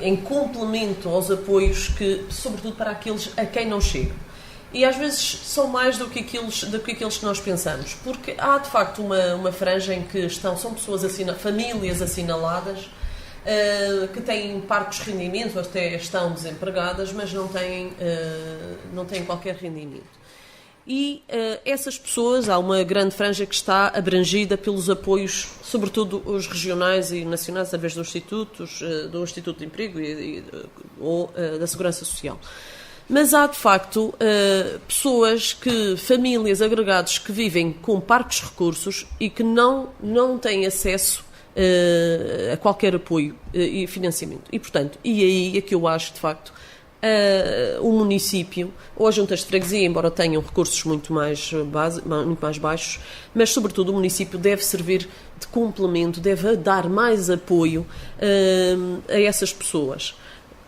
em complemento aos apoios sobretudo para aqueles a quem não chega. E às vezes são mais do que aqueles que nós pensamos, porque há de facto uma franja em que são pessoas famílias assinaladas que têm parcos rendimentos, ou até estão desempregadas, mas não têm qualquer rendimento. E essas pessoas, há uma grande franja que está abrangida pelos apoios, sobretudo os regionais e nacionais, através dos institutos, do Instituto de Emprego ou da Segurança Social. Mas há, de facto, famílias agregados que vivem com parcos recursos e que não têm acesso a qualquer apoio e financiamento. E, portanto, aí é que eu acho, de facto, o município, ou as juntas de freguesia, embora tenham recursos muito mais baixos, mas, sobretudo, o município deve servir de complemento, deve dar mais apoio a essas pessoas.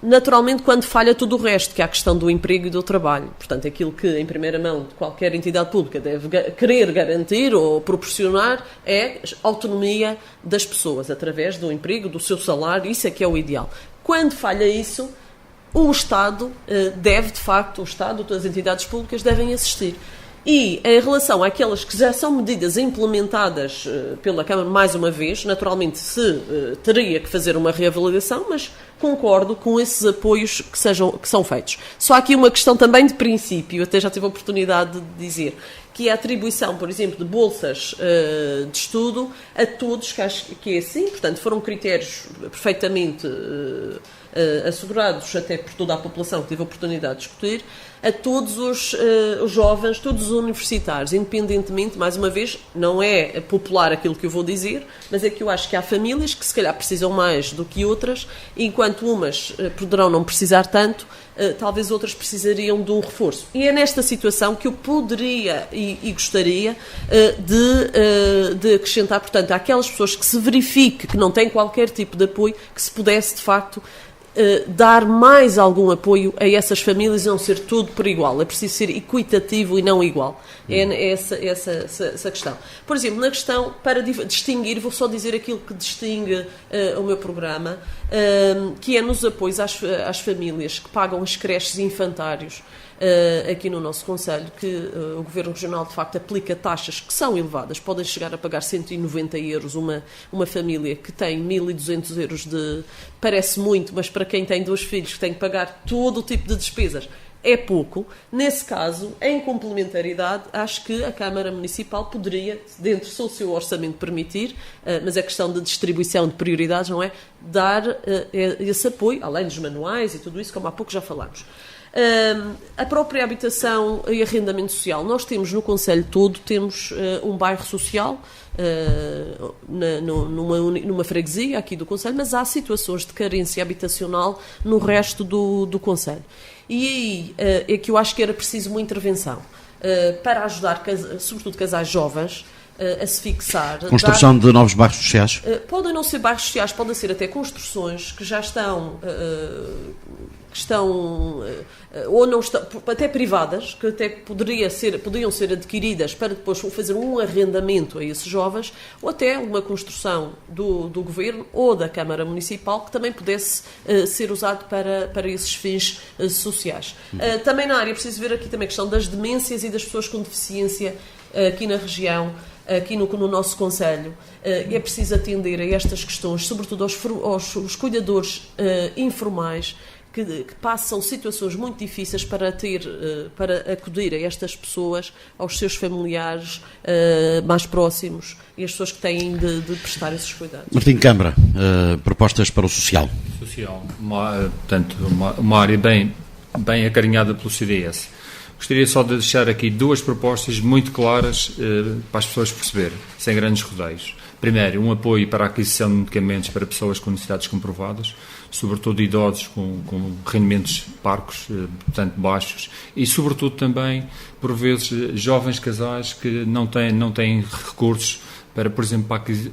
Naturalmente, quando falha tudo o resto, que é a questão do emprego e do trabalho. Portanto, aquilo que, em primeira mão, qualquer entidade pública deve querer garantir ou proporcionar é a autonomia das pessoas, através do emprego, do seu salário, isso é que é o ideal. Quando falha isso, o Estado deve, de facto, o Estado, todas as entidades públicas devem assistir. E, em relação àquelas que já são medidas implementadas pela Câmara, mais uma vez, naturalmente teria que fazer uma reavaliação, mas concordo com esses apoios que são feitos. Só há aqui uma questão também de princípio, até já tive a oportunidade de dizer, que é a atribuição, por exemplo, de bolsas de estudo a todos, que acho que é assim, portanto, foram critérios perfeitamente assegurados até por toda a população que teve a oportunidade de discutir, a todos os jovens, todos os universitários, independentemente, mais uma vez, não é popular aquilo que eu vou dizer, mas é que eu acho que há famílias que se calhar precisam mais do que outras, e enquanto umas poderão não precisar tanto, talvez outras precisariam de um reforço. E é nesta situação que eu poderia e gostaria de acrescentar, portanto, àquelas pessoas que se verifique que não têm qualquer tipo de apoio, que se pudesse, de facto, dar mais algum apoio a essas famílias e não ser tudo por igual. É preciso ser equitativo e não igual. É essa questão. Por exemplo, na questão, para distinguir, vou só dizer aquilo que distingue o meu programa, que é nos apoios às famílias que pagam as creches e infantários aqui no nosso concelho, que o Governo Regional de facto aplica taxas que são elevadas, podem chegar a pagar 190 euros uma família que tem 1.200 euros parece muito, mas para quem tem 2 filhos que tem que pagar todo o tipo de despesas é pouco. Nesse caso, em complementaridade, acho que a Câmara Municipal poderia, dentro do seu orçamento permitir, mas é questão de distribuição de prioridades, não é? Dar esse apoio, além dos manuais e tudo isso, como há pouco já falámos. A própria habitação e arrendamento social, nós temos no concelho todo, temos um bairro social numa freguesia aqui do concelho, mas há situações de carência habitacional no resto do concelho. E aí é que eu acho que era preciso uma intervenção para ajudar, sobretudo casais jovens, a se fixar.
Construção de novos bairros sociais?
Podem não ser bairros sociais, podem ser até construções que já estão ou não estão, até privadas, que até podiam ser adquiridas para depois fazer um arrendamento a esses jovens, ou até uma construção do Governo ou da Câmara Municipal que também pudesse ser usado para esses fins sociais. Também na área, preciso ver aqui também a questão das demências e das pessoas com deficiência aqui na região. aqui no nosso concelho, é preciso atender a estas questões, sobretudo aos cuidadores informais, que passam situações muito difíceis para acudir a estas pessoas, aos seus familiares mais próximos e as pessoas que têm de prestar esses cuidados.
Martim Câmara, propostas para o social.
Portanto, uma área bem acarinhada pelo CDS. Gostaria só de deixar aqui duas propostas muito claras para as pessoas perceberem, sem grandes rodeios. Primeiro, um apoio para a aquisição de medicamentos para pessoas com necessidades comprovadas, sobretudo idosos com rendimentos parcos, portanto baixos, e sobretudo também, por vezes, jovens casais que não têm recursos para, por exemplo,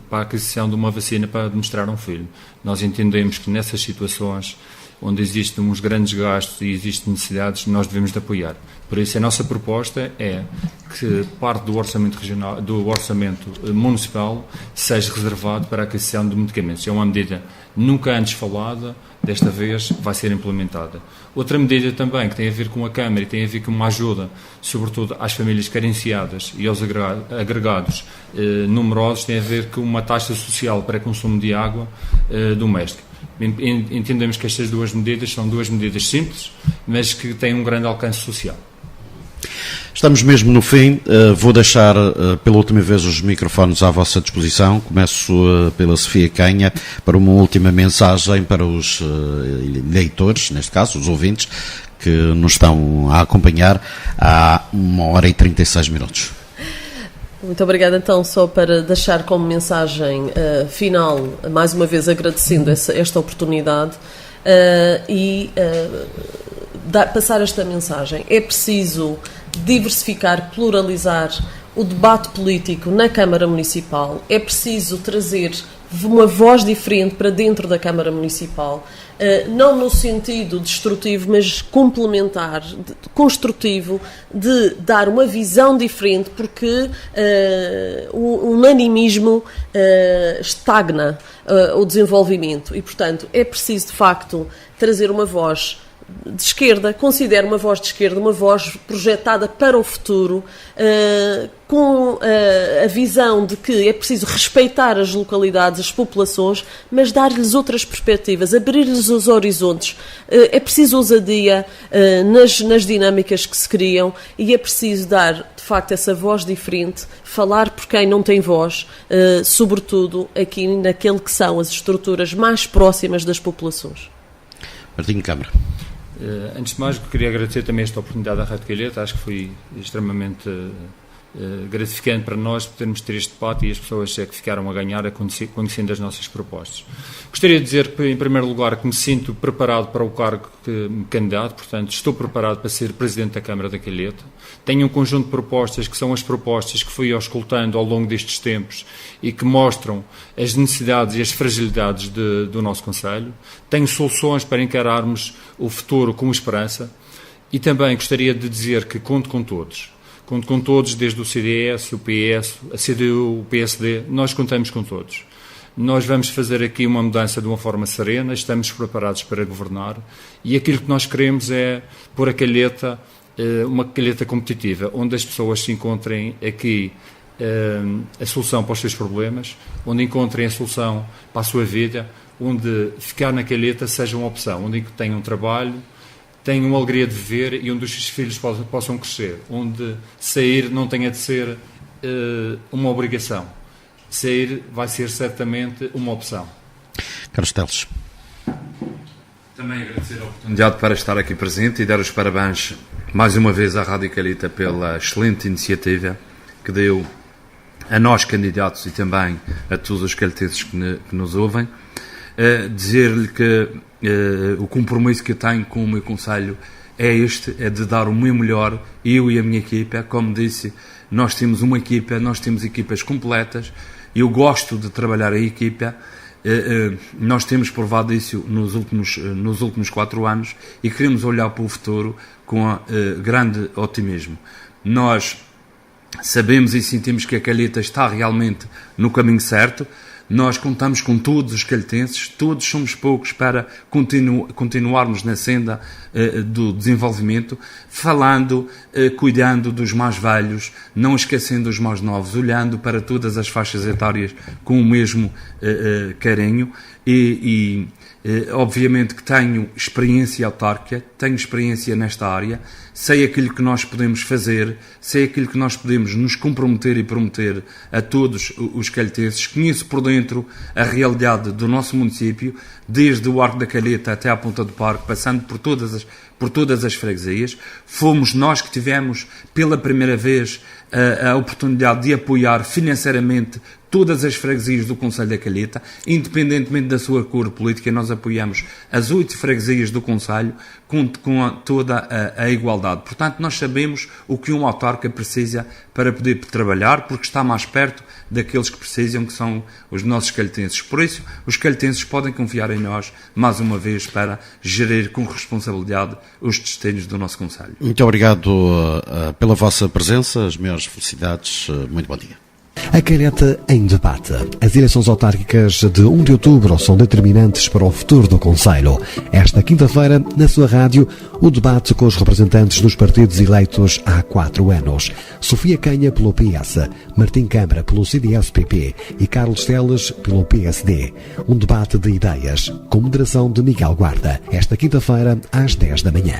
para a aquisição de uma vacina para administrar um filho. Nós entendemos que nessas situações, onde existem uns grandes gastos e existem necessidades, nós devemos de apoiar. Por isso, a nossa proposta é que parte do orçamento regional, do orçamento municipal, seja reservado para a aquisição de medicamentos. É uma medida nunca antes falada, desta vez vai ser implementada. Outra medida também que tem a ver com a Câmara e tem a ver com uma ajuda, sobretudo às famílias carenciadas e aos agregados numerosos, tem a ver com uma taxa social para consumo de água doméstica. Entendemos que estas duas medidas são duas medidas simples, mas que têm um grande alcance social.
Estamos mesmo no fim. Vou deixar pela última vez os microfones à vossa disposição. Começo pela Sofia Canha para uma última mensagem para os leitores, neste caso os ouvintes, que nos estão a acompanhar há 1h36.
Muito obrigada, então, só para deixar como mensagem final, mais uma vez agradecendo esta oportunidade e passar esta mensagem. É preciso diversificar, pluralizar o debate político na Câmara Municipal, é preciso trazer uma voz diferente para dentro da Câmara Municipal, não no sentido destrutivo, mas complementar, construtivo, de dar uma visão diferente, porque o unanimismo estagna o desenvolvimento e, portanto, é preciso, de facto, trazer uma voz de esquerda, considero uma voz de esquerda, uma voz projetada para o futuro, com a visão de que é preciso respeitar as localidades, as populações, mas dar-lhes outras perspectivas, abrir-lhes os horizontes. É preciso ousadia nas dinâmicas que se criam e é preciso dar, de facto, essa voz diferente, falar por quem não tem voz, sobretudo aqui naquele que são as estruturas mais próximas das populações.
Martim Câmara.
Antes de mais, queria agradecer também esta oportunidade à Rádio Calheta. Acho que foi extremamente gratificante para nós podermos ter este debate e as pessoas que ficaram a ganhar conhecendo as nossas propostas. Gostaria de dizer, em primeiro lugar, que me sinto preparado para o cargo que me candidato, portanto, estou preparado para ser Presidente da Câmara da Calheta. Tenho um conjunto de propostas que são as propostas que fui auscultando ao longo destes tempos e que mostram as necessidades e as fragilidades do nosso concelho. Tenho soluções para encararmos o futuro com esperança e também gostaria de dizer que conto com todos. Conto com todos, desde o CDS, o PS, a CDU, o PSD, nós contamos com todos. Nós vamos fazer aqui uma mudança de uma forma serena, estamos preparados para governar e aquilo que nós queremos é pôr a Calheta, uma Calheta competitiva, onde as pessoas se encontrem aqui a solução para os seus problemas, onde encontrem a solução para a sua vida, onde ficar na Calheta seja uma opção, onde tenham trabalho, tenham uma alegria de viver e onde os seus filhos possam crescer, onde sair não tenha de ser uma obrigação. Sair vai ser certamente uma opção.
Carlos Teles.
Também agradecer a oportunidade para estar aqui presente e dar os parabéns mais uma vez à Rádio Calheta pela excelente iniciativa que deu a nós candidatos e também a todos os calhetenses que nos ouvem. Dizer-lhe que o compromisso que eu tenho com o meu concelho é de dar o meu melhor, eu e a minha equipa. Como disse, nós temos uma equipa, nós temos equipas completas, eu gosto de trabalhar a equipa, nós temos provado isso nos últimos 4 anos e queremos olhar para o futuro com grande otimismo. Nós sabemos e sentimos que a Calheta está realmente no caminho certo. nós contamos com todos os calhetenses, todos somos poucos para continuarmos na senda do desenvolvimento, falando, cuidando dos mais velhos, não esquecendo os mais novos, olhando para todas as faixas etárias com o mesmo carinho e obviamente que tenho experiência autárquica, tenho experiência nesta área, sei aquilo que nós podemos fazer, sei aquilo que nós podemos nos comprometer e prometer a todos os calhetenses, conheço por dentro a realidade do nosso município, desde o Arco da Calheta até à Ponta do Parque, passando por todas as freguesias. Fomos nós que tivemos pela primeira vez a oportunidade de apoiar financeiramente todas as freguesias do Concelho da Calheta, independentemente da sua cor política. Nós apoiamos as 8 freguesias do Concelho com toda a igualdade. Portanto, nós sabemos o que um autarca precisa para poder trabalhar, porque está mais perto daqueles que precisam, que são os nossos calhetenses. Por isso, os calhetenses podem confiar em nós, mais uma vez, para gerir com responsabilidade os destinos do nosso Concelho.
Muito obrigado pela vossa presença, as maiores felicidades, muito bom dia.
A Calheta em debate. As eleições autárquicas de 1 de outubro são determinantes para o futuro do concelho. Esta quinta-feira, na sua rádio, o debate com os representantes dos partidos eleitos há 4 anos. Sofia Canha pelo PS, Martim Câmara pelo CDS-PP e Carlos Teles pelo PSD. Um debate de ideias, com moderação de Miguel Guarda. Esta quinta-feira, às 10 da manhã.